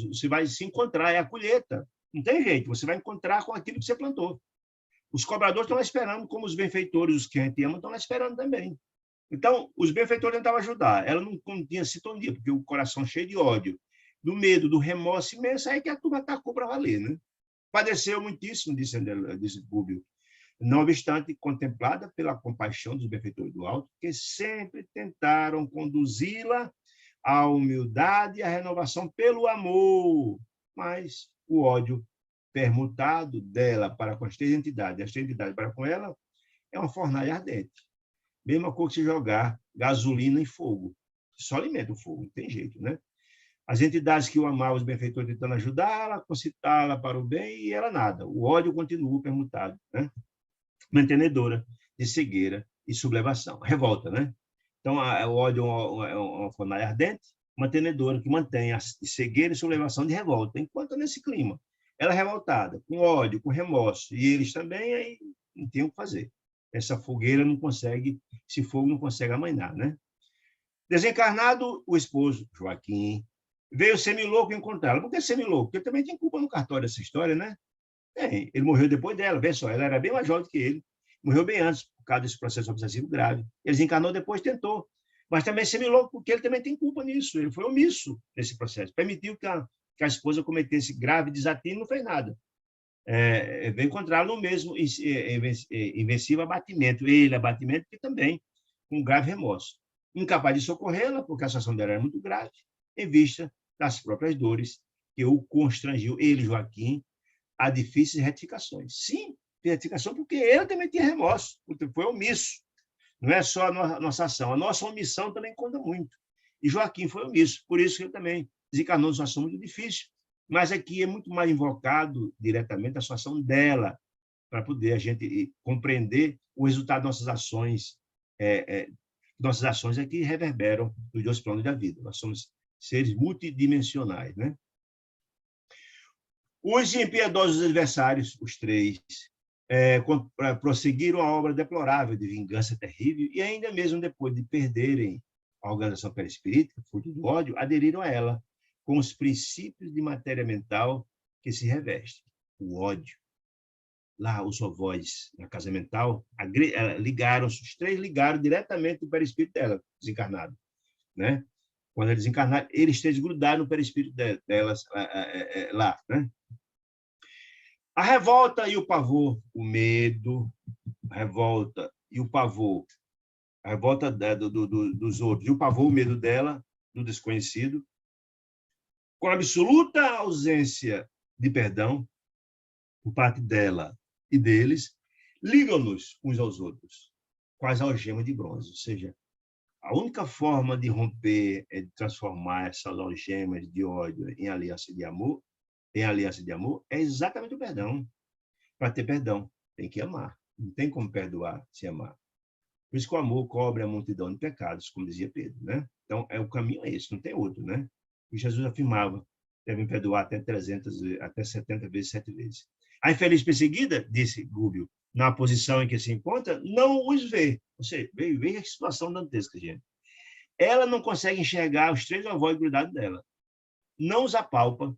você vai se encontrar, é a colheita. Não tem jeito, você vai encontrar com aquilo que você plantou. Os cobradores estão lá esperando, como os benfeitores, os que a gente ama, estão lá esperando também. Então, os benfeitores tentavam ajudar. Ela não tinha sintonia, porque o coração cheio de ódio, do medo, do remorso imenso, aí que a turma atacou para valer, né? Padeceu muitíssimo, disse Búbio, não obstante contemplada pela compaixão dos benfeitores do alto, que sempre tentaram conduzi-la à humildade e à renovação pelo amor, mas o ódio permutado dela para com esta entidade, esta entidade para com ela, é uma fornalha ardente. Mesma coisa que se jogar gasolina em fogo. Só alimenta o fogo, não tem jeito, né? As entidades que o amavam, os benfeitores tentando ajudá-la, concitá-la para o bem, e ela nada. O ódio continua permutado, né? Mantenedora de cegueira e sublevação. Revolta, né? Então, o ódio é uma fornalha ardente, mantenedora, que mantém a cegueira e sublevação de revolta. Enquanto nesse clima, ela é revoltada, com ódio, com remorso, e eles também, aí não tem o que fazer. Essa fogueira não consegue, esse fogo não consegue amainar, né? Desencarnado, o esposo, Joaquim, veio semilouco encontrá-la. Por que semilouco? Porque também tem culpa no cartório dessa história, né? Ele morreu depois dela, vê só, ela era bem mais jovem que ele, morreu bem antes, por causa desse processo obsessivo grave. Ele desencarnou depois, tentou. Mas também semilouco, porque ele também tem culpa nisso, ele foi omisso nesse processo, permitiu que a esposa cometesse grave desatino e não fez nada. Veio encontrá-lo no mesmo invencível abatimento, ele abatimento, que também com grave remorso. Incapaz de socorrê-la, porque a situação dela era muito grave, em vista das próprias dores que o constrangiu, ele, Joaquim, a difíceis retificações. Sim, retificação, porque ele também tinha remorso, porque foi omisso. Não é só a nossa ação, a nossa omissão também conta muito. E Joaquim foi omisso, por isso que ele também desencarnou numa situação muito difícil. Mas aqui é muito mais invocado diretamente a situação dela, para poder a gente compreender o resultado das nossas ações. Nossas ações é que reverberam nos dois planos da vida. Nós somos seres multidimensionais, né? Os impiedosos adversários, os três, prosseguiram a obra deplorável de vingança terrível e ainda mesmo depois de perderem a organização perispirítica, fruto do ódio, aderiram a ela com os princípios de matéria mental que se reveste. O ódio. Lá, os avós, na casa mental, os três ligaram diretamente o perispírito dela, desencarnado, né? Quando eles desencarnaram, eles três grudaram no perispírito delas lá, né? A revolta e o pavor, o medo, a revolta e o pavor, a revolta dos outros, e o pavor, o medo dela, do desconhecido, com absoluta ausência de perdão, por parte dela e deles, ligam-nos uns aos outros com as algemas de bronze. Ou seja, a única forma de romper é de transformar essas algemas de ódio em aliança de amor, é exatamente o perdão. Para ter perdão, tem que amar. Não tem como perdoar sem amar. Por isso que o amor cobre a multidão de pecados, como dizia Pedro, né? Então, o caminho é esse, não tem outro, né? E Jesus afirmava, devem perdoar até 300, até 70 vezes, 7 vezes. A infeliz perseguida, disse Gúbio, na posição em que se encontra, não os vê. Você veja a situação dantesca, gente. Ela não consegue enxergar os 3 avós grudados dela. Não os apalpa,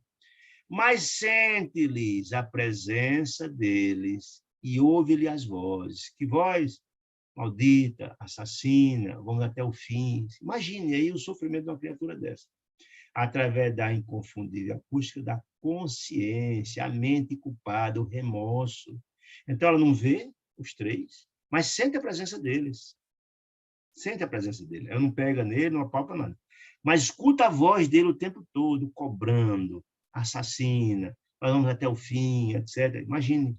mas sente-lhes a presença deles e ouve-lhe as vozes. Que voz? Maldita, assassina, vamos até o fim. Imagine aí o sofrimento de uma criatura dessa. Através da inconfundível acústica da consciência, a mente culpada, o remorso. Então, ela não vê os 3, mas sente a presença deles. Sente a presença dele. Ela não pega nele, não apalpa nada. Mas escuta a voz dele o tempo todo, cobrando, assassina, vamos até o fim, etc. Imagine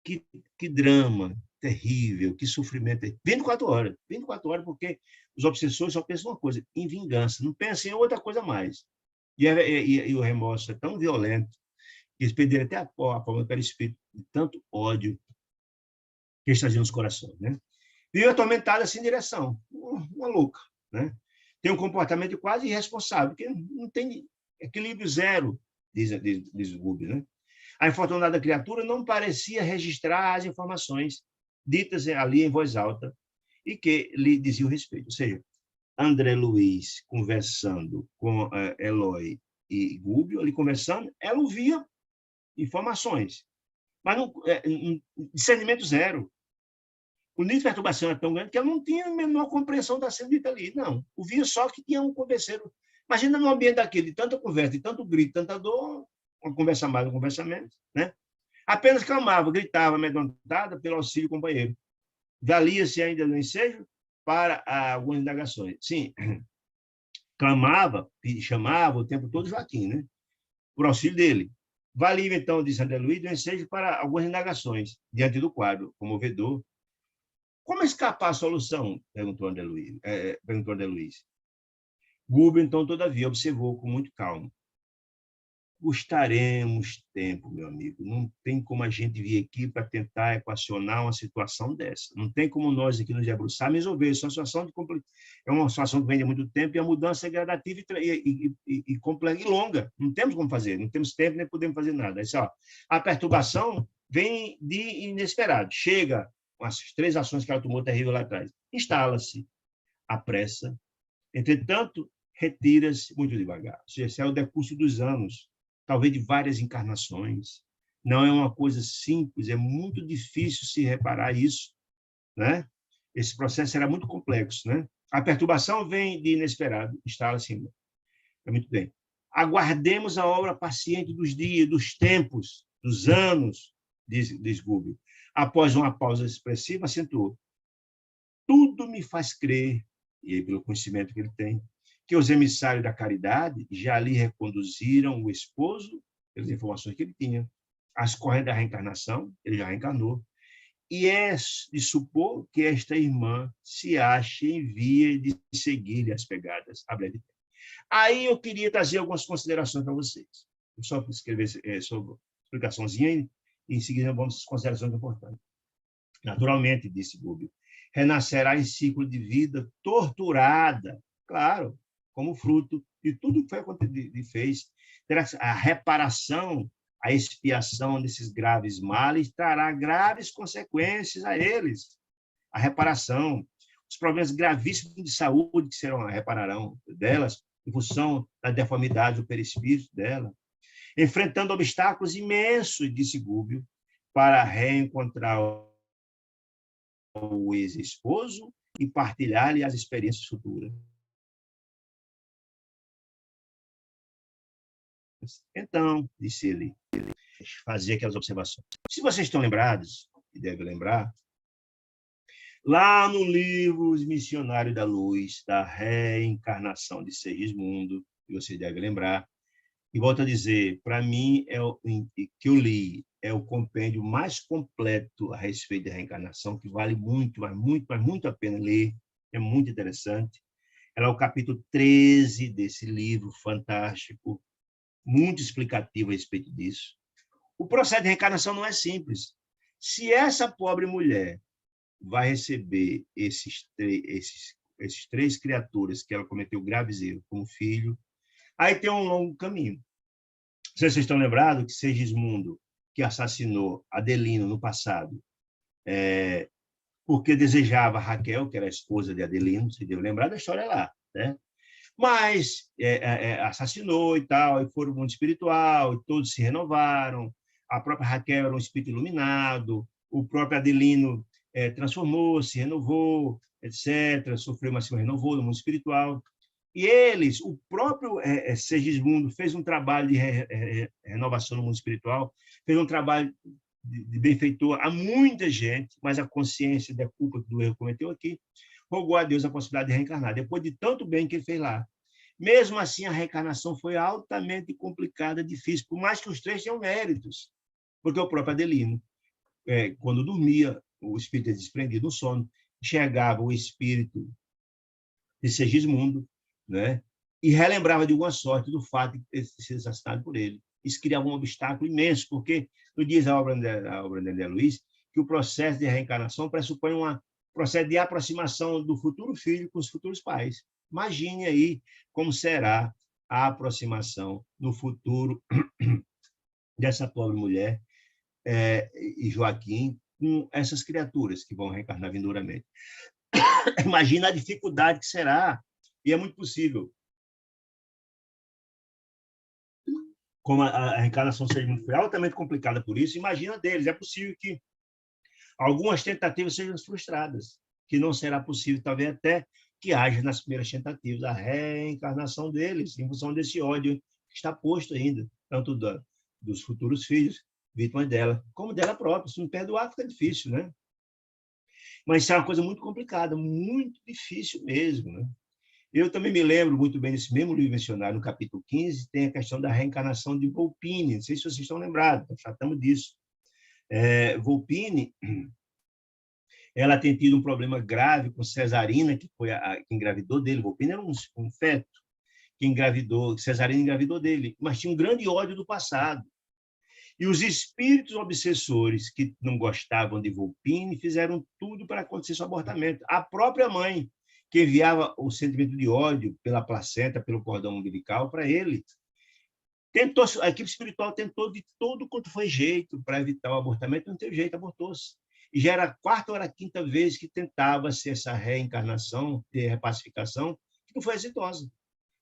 que drama terrível, que sofrimento. 24 horas. 24 horas, porque os obsessores só pensam uma coisa, em vingança. Não pensam em outra coisa mais. E o remorso é tão violento que eles perderam até a forma do perispírito, de tanto ódio que eles traziam nos corações, né? Vive atormentada sem direção, uma louca, né? Tem um comportamento quase irresponsável, porque não tem equilíbrio zero, diz o Gúbio, né? A infortunada criatura não parecia registrar as informações ditas ali em voz alta e que lhe diziam respeito. Ou seja, André Luiz conversando com Eloy e Gúbio, ali conversando, ela ouvia informações, mas não, discernimento zero. O nível de perturbação era tão grande que ela não tinha a menor compreensão da sendo dita ali. Não, ouvia só que tinha um converseiro. Imagina num ambiente daquele, de tanta conversa, de tanto grito, tanta dor, uma conversa mais, uma conversa menos, né? Apenas clamava, gritava, amedrontada pelo auxílio companheiro. Valia-se ainda do ensejo para algumas indagações. Sim, clamava, chamava o tempo todo Joaquim, né? Por auxílio dele. Valia, então, disse André Luiz, do ensejo para algumas indagações, diante do quadro, comovedor. Como escapar a solução? Perguntou André Luiz. Gúbio, então, todavia, observou com muito calmo. Custaremos tempo, meu amigo. Não tem como a gente vir aqui para tentar equacionar uma situação dessa. Não tem como nós aqui nos debruçarmos e resolver. Isso é uma situação que vem de muito tempo e a mudança é gradativa e complexa e longa. Não temos como fazer, não temos tempo nem podemos fazer nada. A perturbação vem de inesperado. Chega com as 3 ações que ela tomou terrível lá atrás. Instala-se a pressa. Entretanto, retira-se muito devagar. Esse é o decurso dos anos, talvez de várias encarnações. Não é uma coisa simples, é muito difícil se reparar isso, né? Esse processo era muito complexo, né? A perturbação vem de inesperado, está lá acima. Muito bem. Aguardemos a obra paciente dos dias, dos tempos, dos anos, diz Gúbio. Após uma pausa expressiva, acentuou. Tudo me faz crer, e aí pelo conhecimento que ele tem, que os emissários da caridade já lhe reconduziram o esposo, pelas informações que ele tinha, as correntes da reencarnação, ele já reencarnou, e é de supor que esta irmã se ache em via de seguir-lhe as pegadas a breve tempo. Aí eu queria trazer algumas considerações para vocês. Eu só escrever sobre explicaçãozinha e em seguida vamos às considerações importantes. Naturalmente, disse Gúbio, renascerá em ciclo de vida torturada, claro, como fruto de tudo que foi fez. A reparação, a expiação desses graves males trará graves consequências a eles. A reparação, os problemas gravíssimos de saúde que repararão delas, em função da deformidade do perispírito dela, enfrentando obstáculos imensos, disse Gúbio, para reencontrar o ex-esposo e partilhar-lhe as experiências futuras. Então, disse ele, fazia aquelas observações. Se vocês estão lembrados, e devem lembrar, lá no livro Os Missionários da Luz, da reencarnação de Segismundo, que vocês devem lembrar, e volto a dizer, para mim, que eu li é o compêndio mais completo a respeito da reencarnação, que vale muito, mas muito a pena ler, é muito interessante. Ela é o capítulo 13 desse livro fantástico, muito explicativo a respeito disso. O processo de reencarnação não é simples. Se essa pobre mulher vai receber esses três criaturas que ela cometeu graves erros como filho, aí tem um longo caminho. Vocês estão lembrados que Segismundo, que assassinou Adelino no passado, porque desejava Raquel, que era a esposa de Adelino, se deve lembrar da história lá, né? Mas assassinou e tal, e foi o mundo espiritual, e todos se renovaram. A própria Raquel era um espírito iluminado, o próprio Adelino transformou, se renovou, etc., sofreu, mas se renovou no mundo espiritual. E eles, o próprio Segismundo fez um trabalho de renovação no mundo espiritual, fez um trabalho de benfeitor a muita gente, mas a consciência da culpa do erro que cometeu aqui, rogou a Deus a possibilidade de reencarnar, depois de tanto bem que ele fez lá. Mesmo assim, a reencarnação foi altamente complicada, difícil, por mais que os três tenham méritos, porque o próprio Adelino, quando dormia, o espírito desprendido no sono, enxergava o espírito de Segismundo, né? E relembrava de alguma sorte do fato de ter sido assassinado por ele. Isso criava um obstáculo imenso, porque, diz a obra de André Luiz, que o processo de reencarnação pressupõe um processo de aproximação do futuro filho com os futuros pais. Imagine aí como será a aproximação no futuro dessa pobre mulher e Joaquim com essas criaturas que vão reencarnar vindouramente. Imagina a dificuldade que será, e é muito possível. Como a reencarnação foi altamente complicada por isso, imagina deles, é possível que algumas tentativas sejam frustradas, que não será possível, talvez até que haja nas primeiras tentativas a reencarnação deles, em função desse ódio que está posto ainda, tanto dos futuros filhos, vítimas dela, como dela própria. Se não perdoar, fica difícil, né? Mas isso é uma coisa muito complicada, muito difícil mesmo, né? Eu também me lembro muito bem desse mesmo livro mencionado, no capítulo 15, tem a questão da reencarnação de Volpini. Não sei se vocês estão lembrados, tratamos disso. Volpini, ela tem tido um problema grave com Cesarina, que foi a que engravidou dele. Volpini era um feto que engravidou, Cesarina engravidou dele, mas tinha um grande ódio do passado. E os espíritos obsessores que não gostavam de Volpini fizeram tudo para acontecer seu abortamento. A própria mãe, que enviava o sentimento de ódio pela placenta, pelo cordão umbilical para ele. A equipe espiritual tentou de todo quanto foi jeito para evitar o abortamento, não teve jeito, abortou-se. E já era a quarta ou a quinta vez que tentava-se essa reencarnação, ter repacificação, que não foi exitosa.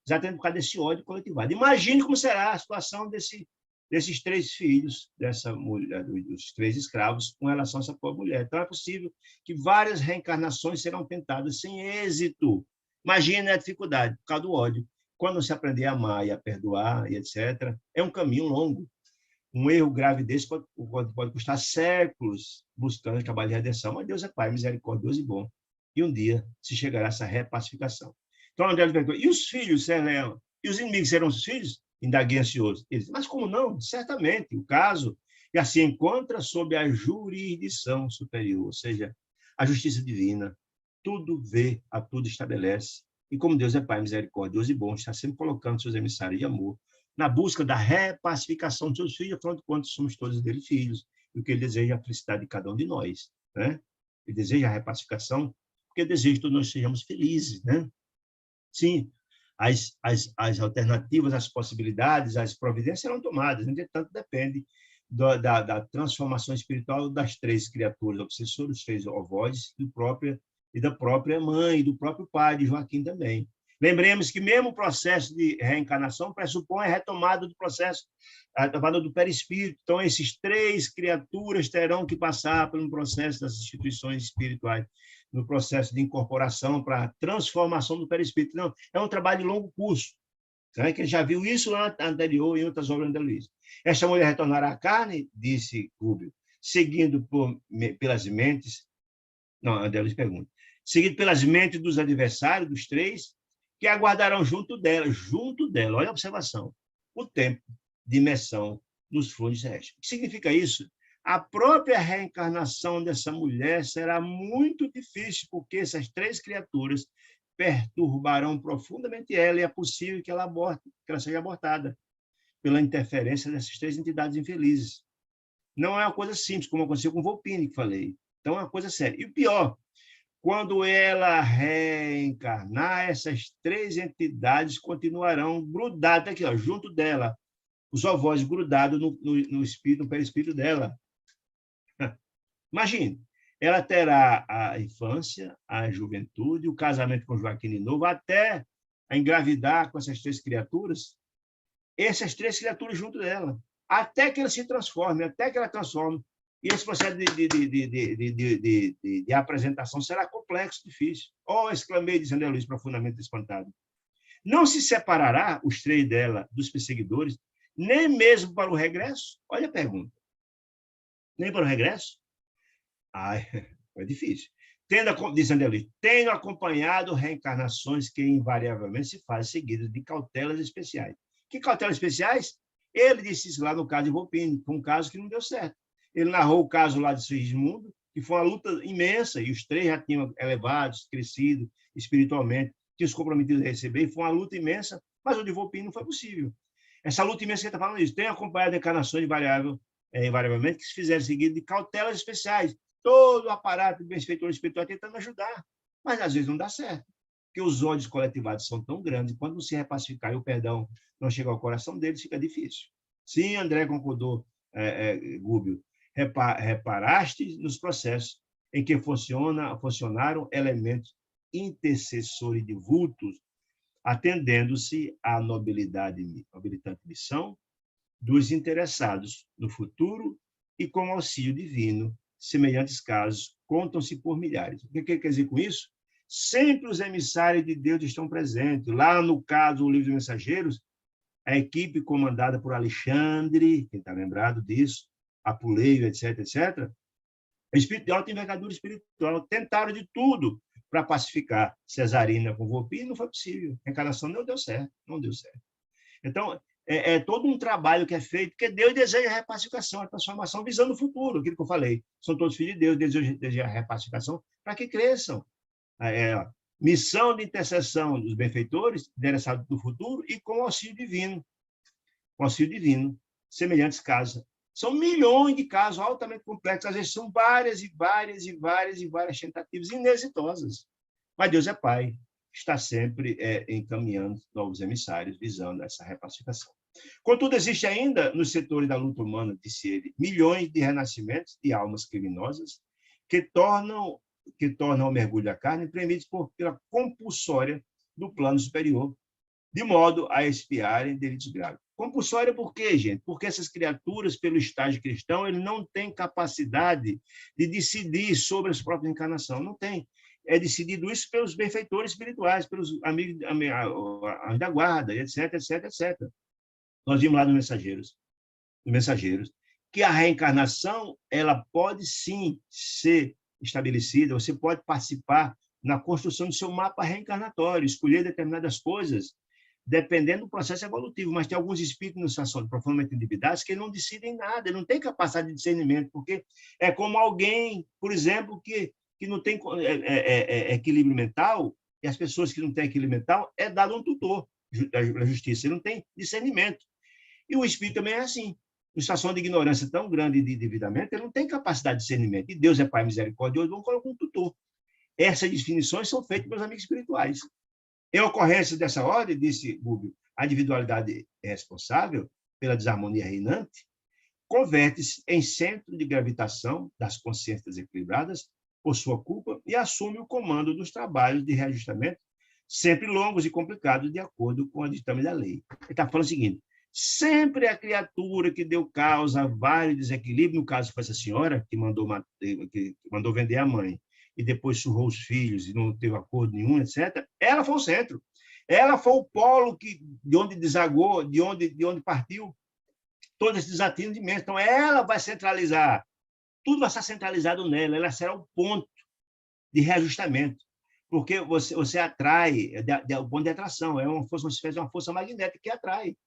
Exatamente por causa desse ódio coletivado. Imagine como será a situação desses três filhos, dessa mulher, dos três escravos, com relação a essa pobre mulher. Então, é possível que várias reencarnações serão tentadas sem êxito. Imagine a dificuldade, por causa do ódio. Quando se aprender a amar e a perdoar, e etc., é um caminho longo. Um erro grave desse pode custar séculos buscando trabalho de redenção, mas Deus é Pai, misericordioso e bom. E um dia se chegará a essa repacificação. Então, André perguntou, e os filhos, Leão? E os inimigos serão os filhos? Indaguei ansioso. Ele disse, mas como não? Certamente, o caso e assim encontra sob a jurisdição superior, ou seja, a justiça divina. Tudo vê, a tudo estabelece. E como Deus é Pai misericordioso e bom, está sempre colocando seus emissários de amor na busca da repacificação de seus filhos, afinal de contas, somos todos dele filhos, e o que ele deseja é a felicidade de cada um de nós, né? Ele deseja a repacificação, porque deseja que todos nós sejamos felizes, né? Sim, as alternativas, as possibilidades, as providências serão tomadas, entretanto, depende da transformação espiritual das três criaturas obsessoras, os três avós, e da própria mãe, do próprio pai, de Joaquim também. Lembremos que mesmo o processo de reencarnação pressupõe a retomada do processo, a retomada do perispírito. Então, esses três criaturas terão que passar pelo processo das instituições espirituais, no processo de incorporação para a transformação do perispírito. Não, é um trabalho de longo curso, né? Que já viu isso lá anterior em outras obras da Luiz. Esta mulher retornará à carne, disse Rubio, seguindo pelas mentes... Não, André Luiz pergunta. Seguido pelas mentes dos adversários, dos três, que aguardarão junto dela, olha a observação, o tempo de imersão nos fundos terrestres. O que significa isso? A própria reencarnação dessa mulher será muito difícil, porque essas três criaturas perturbarão profundamente ela, e é possível que ela seja abortada pela interferência dessas três entidades infelizes. Não é uma coisa simples, como aconteceu com o Volpini, que falei. Então, é uma coisa séria. E o pior, quando ela reencarnar, essas três entidades continuarão grudadas aqui, ó, junto dela, os ovós grudados no espírito, no perispírito dela. Imagine, ela terá a infância, a juventude, o casamento com Joaquim de novo, até a engravidar com essas três criaturas, junto dela, até que ela se transforme, até que ela transforme. E esse processo de apresentação será complexo, difícil. Oh, exclamei, dizendo a Luiz, profundamente espantado. Não se separará os três dela dos perseguidores, nem mesmo para o regresso? Olha a pergunta. Nem para o regresso? Ai, é difícil. Diz André Luiz, tenho acompanhado reencarnações que invariavelmente se fazem seguidas de cautelas especiais. Que cautelas especiais? Ele disse isso lá no caso de Volpini, foi um caso que não deu certo. Ele narrou o caso lá de Sigismundo, que foi uma luta imensa, e os três já tinham elevados, crescido espiritualmente, tinham se comprometido a receber, e foi uma luta imensa, mas o de Volpini não foi possível. Essa luta imensa que ele está falando isso, tem acompanhado encarnações invariavelmente que se fizeram seguidas de cautelas especiais, todo o aparato de benfeitor espiritual tentando ajudar, mas às vezes não dá certo, porque os ódios coletivados são tão grandes, quando não se repacificar e o perdão não chega ao coração deles, fica difícil. Sim, André concordou, Gúbio, reparaste nos processos em que funcionaram elementos intercessores de vultos, atendendo-se à nobilitante missão dos interessados no futuro e com auxílio divino, semelhantes casos contam-se por milhares. O que quer dizer com isso? Sempre os emissários de Deus estão presentes. Lá no caso do Livro dos Mensageiros, a equipe comandada por Alexandre, quem está lembrado disso, Apuleio, etc., etc., o espírito de alta envergadura espiritual tentaram de tudo para pacificar Cesarina com Volpi, e não foi possível. A encarnação não deu certo, não deu certo. Então, é todo um trabalho que é feito, porque Deus deseja a repacificação, a transformação, visando o futuro, aquilo que eu falei. São todos filhos de Deus, deseja a repacificação para que cresçam. Missão de intercessão dos benfeitores, interessados no futuro, e com auxílio divino. Com auxílio divino, semelhantes casos. São milhões de casos altamente complexos, às vezes são várias tentativas inexitosas. Mas Deus é Pai, está sempre encaminhando novos emissários, visando essa repacificação. Contudo, existe ainda, nos setores da luta humana, disse ele, milhões de renascimentos de almas criminosas que tornam o mergulho da carne premidos pela compulsória do plano superior, de modo a expiarem delitos graves. Compulsória por quê, gente? Porque essas criaturas, pelo estágio cristão, ele não tem capacidade de decidir sobre as próprias encarnações. Não tem. É decidido isso pelos benfeitores espirituais, pelos amigos da guarda, etc., etc., etc. Nós vimos lá nos Mensageiros, que a reencarnação ela pode sim ser estabelecida, você pode participar na construção do seu mapa reencarnatório, escolher determinadas coisas, dependendo do processo evolutivo, mas tem alguns espíritos no situação profundamente endividados que não decidem nada, não tem capacidade de discernimento, porque é como alguém, por exemplo, que não tem equilíbrio mental, e as pessoas que não têm equilíbrio mental é dado um tutor da justiça, ele não tem discernimento. E o espírito também é assim. Em situação de ignorância tão grande de endividamento, ele não tem capacidade de discernimento. E Deus é Pai misericordioso, vamos colocar um tutor. Essas definições são feitas pelos amigos espirituais. Em ocorrência dessa ordem, disse Gúbio, a individualidade responsável pela desarmonia reinante converte-se em centro de gravitação das consciências desequilibradas por sua culpa e assume o comando dos trabalhos de reajustamento, sempre longos e complicados, de acordo com o ditame da lei. Ele está falando o seguinte, sempre a criatura que deu causa a vários desequilíbrios, no caso foi essa senhora que mandou vender a mãe, e depois surrou os filhos e não teve acordo nenhum, etc., ela foi o centro. Ela foi o polo de onde desagou, de onde partiu todos esses desatinos imensos. Então, ela vai centralizar. Tudo vai estar centralizado nela. Ela será o ponto de reajustamento. Porque você atrai, o ponto de atração. É uma força magnética que atrai.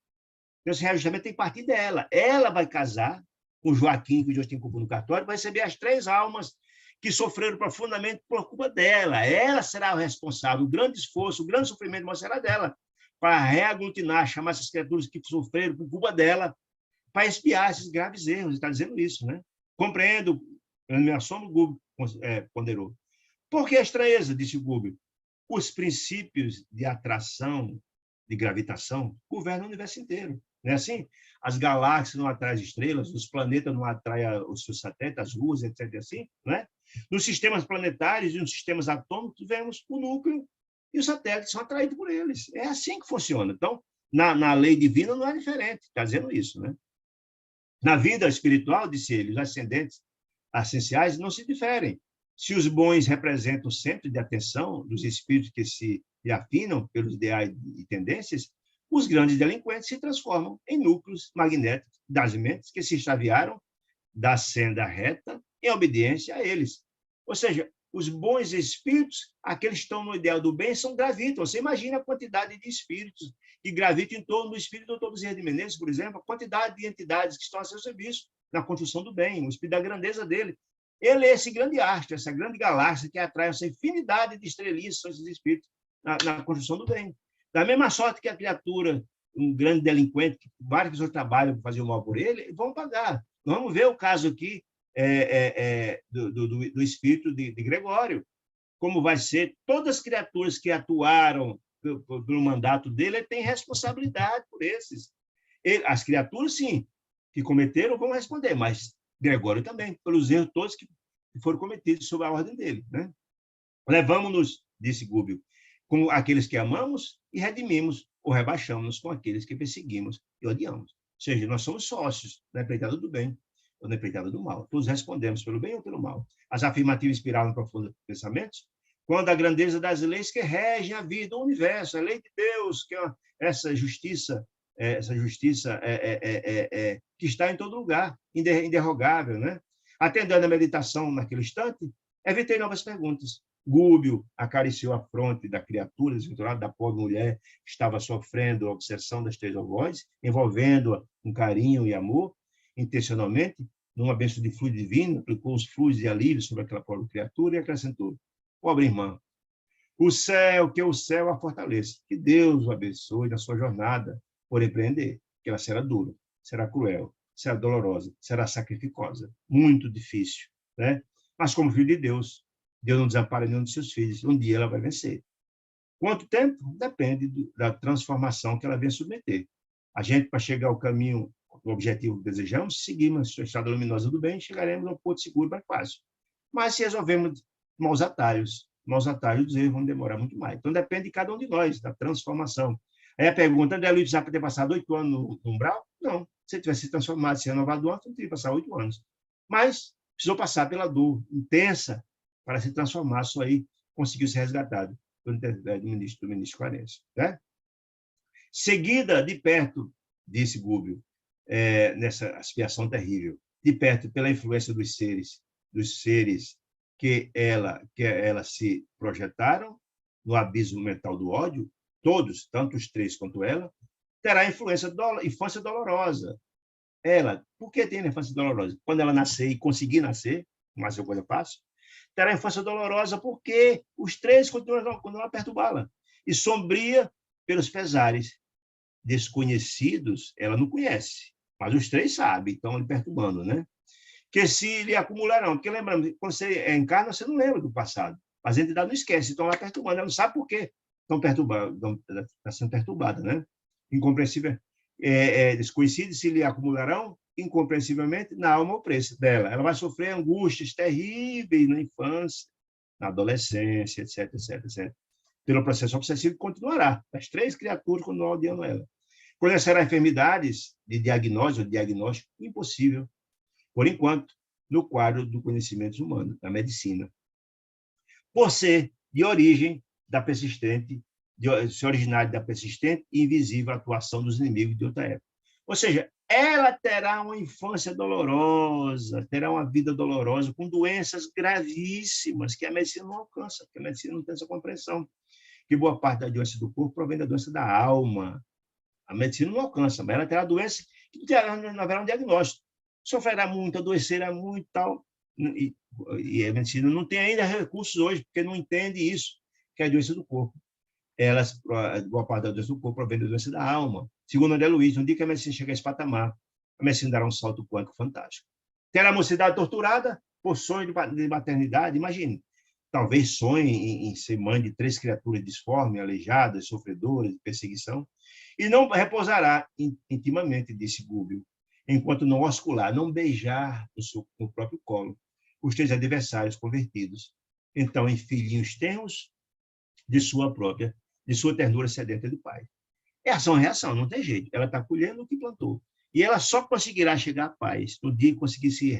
Então, esse reajustamento tem que partir dela. Ela vai casar com Joaquim, que Deus tem culpa no cartório, vai receber as 3 almas que sofreram profundamente por culpa dela. Ela será o responsável. O grande esforço, o grande sofrimento será dela, para reaglutinar, chamar essas criaturas que sofreram por culpa dela, para expiar esses graves erros. Ele está dizendo isso, né? Compreendo, me assombro, Gúbio ponderou. Por que a estranheza, disse o Gúbio? Os princípios de atração, de gravitação, governam o universo inteiro. Não é assim? As galáxias não atraem as estrelas, os planetas não atraem os seus satélites, as luas, etc. Assim, não é? Nos sistemas planetários e nos sistemas atômicos, vemos o núcleo e os satélites são atraídos por eles. É assim que funciona. Então, na lei divina não é diferente, está dizendo isso, né? Na vida espiritual, disse ele, os ascendentes essenciais não se diferem. Se os bons representam o centro de atenção dos espíritos que se afinam pelos ideais e tendências, os grandes delinquentes se transformam em núcleos magnéticos das mentes que se extraviaram da senda reta em obediência a eles. Ou seja, os bons espíritos, aqueles que estão no ideal do bem, são gravitam. Você imagina a quantidade de espíritos que gravitam em torno do espírito do Dr. Bezerra de Menezes, por exemplo, a quantidade de entidades que estão a seu serviço na construção do bem, o espírito da grandeza dele. Ele é esse grande astro, essa grande galáxia que atrai essa infinidade de estrelinhas, são esses espíritos na construção do bem. Da mesma sorte que a criatura, um grande delinquente, que várias pessoas trabalham para fazer o mal por ele, vão pagar. Vamos ver o caso aqui do espírito de Gregório, como vai ser. Todas as criaturas que atuaram pelo mandato dele, ele tem responsabilidade por esses. As criaturas, sim, que cometeram, vão responder, mas Gregório também, pelos erros todos que foram cometidos sob a ordem dele. Né? Levamos-nos, disse Gúbio, com aqueles que amamos e redimimos, ou rebaixamos-nos com aqueles que perseguimos e odiamos. Ou seja, nós somos sócios na empreitada do bem ou na empreitada do mal. Todos respondemos pelo bem ou pelo mal. As afirmativas inspiraram profundos pensamentos, quando a grandeza das leis que regem a vida, o universo, a lei de Deus, que é essa justiça que está em todo lugar, inderrogável, né? Atendendo à meditação naquele instante, evitei novas perguntas. Gúbio acariciou a fronte da criatura desventurada, da pobre mulher que estava sofrendo a obsessão das 3 algozes, envolvendo-a com carinho e amor, intencionalmente, numa bênção de fluido divino, aplicou os fluidos de alívio sobre aquela pobre criatura e acrescentou: pobre irmã, que o céu a fortaleça, que Deus o abençoe na sua jornada por empreender, que ela será dura, será cruel, será dolorosa, será sacrificosa, muito difícil, né? Mas como filho de Deus não desampara nenhum de seus filhos, um dia ela vai vencer. Quanto tempo? Depende da transformação que ela vem submeter. A gente, para chegar ao caminho, o objetivo que desejamos, seguimos a estrada luminosa do bem, chegaremos ao porto seguro mais fácil. Mas se resolvemos maus atalhos dos erros vão demorar muito mais. Então, depende de cada um de nós, da transformação. Aí a pergunta, André Luiz precisava ter passado 8 anos no umbral? Não. Se ele tivesse se transformado, se renovado antes, não teria passado 8 anos. Mas precisou passar pela dor intensa para se transformar, só aí conseguiu ser resgatado do ministro Clarence. Né? Seguida de perto, disse Gúbio, nessa expiação terrível, de perto pela influência dos seres que ela se projetaram no abismo mental do ódio, todos, tanto os 3 quanto ela, terá infância dolorosa. Ela, por que tem infância dolorosa? Quando ela nascer e conseguir nascer, mas é coisa fácil, terá infância dolorosa porque os 3 continuam a perturbá-la. E sombria pelos pesares. Desconhecidos, ela não conhece, mas os 3 sabem, estão lhe perturbando, né? Que se lhe acumularão. Porque, lembrando, quando você encarna, você não lembra do passado. As entidades não esquecem, estão lá perturbando. Ela não sabe por quê estão perturbando, está sendo perturbada, né? Incompreensível. Desconhecidos se lhe acumularão incompreensivelmente na alma o preço dela. Ela vai sofrer angústias terríveis na infância, na adolescência, etc, etc, etc. Pelo processo obsessivo que continuará. As 3 criaturas continuam odiando ela. Conhecerá enfermidades de diagnóstico impossível, por enquanto, no quadro do conhecimento humano, da medicina. Por ser de origem da persistente, ser originário da persistente e invisível atuação dos inimigos de outra época. Ou seja, ela terá uma infância dolorosa, terá uma vida dolorosa, com doenças gravíssimas que a medicina não alcança, que a medicina não tem essa compreensão. Que boa parte da doença do corpo provém da doença da alma. A medicina não alcança, mas ela terá doença que não haverá um diagnóstico. Sofrerá muito, adoecerá muito e tal. E a medicina não tem ainda recursos hoje, porque não entende isso, que é a doença do corpo. Boa parte da doença do corpo provém da doença da alma. Segundo André Luiz, no dia que a medicina chegar a esse patamar, a medicina dará um salto quântico fantástico. Terá a mocidade torturada por sonho de maternidade, imagine. Talvez sonhe em ser mãe de 3 criaturas disformes, aleijadas, sofredoras, de perseguição, e não repousará intimamente, disse Gúbio, enquanto não oscular, não beijar no próprio colo os 3 adversários convertidos, então em filhinhos tenros de sua ternura sedenta do pai. É ação e reação, não tem jeito. Ela está colhendo o que plantou. E ela só conseguirá chegar à paz no dia que conseguir se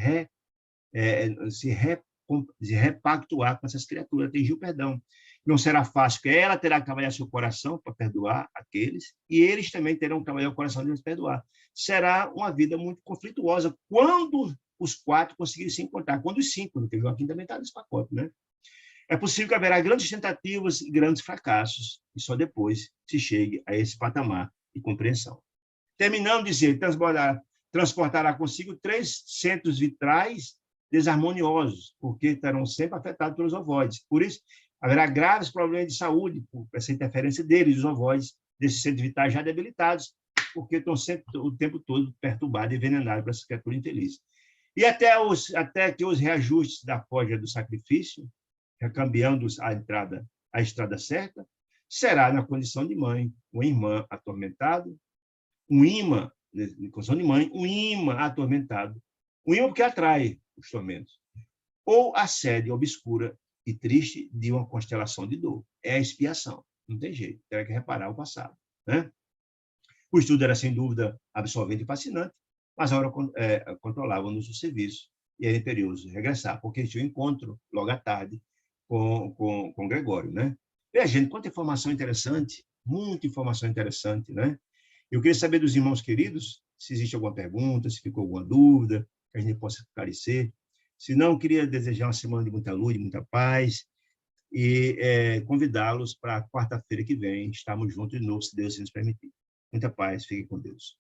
repactuar com essas criaturas, atingir o perdão. Não será fácil, porque ela terá que trabalhar seu coração para perdoar aqueles, e eles também terão que trabalhar o coração deles para perdoar. Será uma vida muito conflituosa quando os 4 conseguirem se encontrar, quando os 5, porque Joaquim também está nesse pacote, né? É possível que haverá grandes tentativas e grandes fracassos, e só depois se chegue a esse patamar de compreensão. Terminando de dizer, transportará consigo 3 centros vitrais desarmoniosos, porque estarão sempre afetados pelos ovoides. Por isso, haverá graves problemas de saúde por essa interferência deles, os ovoides, desses centros vitais já debilitados, porque estão sempre o tempo todo perturbados e envenenados por essa criatura infeliz. E até que os reajustes da forja do sacrifício, recambiando a estrada certa, será na condição de mãe, uma irmã atormentado, um imã, na condição de mãe, um imã atormentado, um imã porque atrai os tormentos, ou a sede obscura e triste de uma constelação de dor. É a expiação, não tem jeito, terá que reparar o passado, né? O estudo era, sem dúvida, absolvente e fascinante, mas a hora controlava-nos o serviço, e era imperioso regressar, porque tinha um encontro, logo à tarde, com Gregório, né? E a gente, quanta informação interessante, muita informação interessante, né? Eu queria saber dos irmãos queridos se existe alguma pergunta, se ficou alguma dúvida, que a gente possa esclarecer. Se não, queria desejar uma semana de muita luz, de muita paz, e convidá-los para quarta-feira que vem, estarmos juntos de novo, se Deus nos permitir. Muita paz, fiquem com Deus.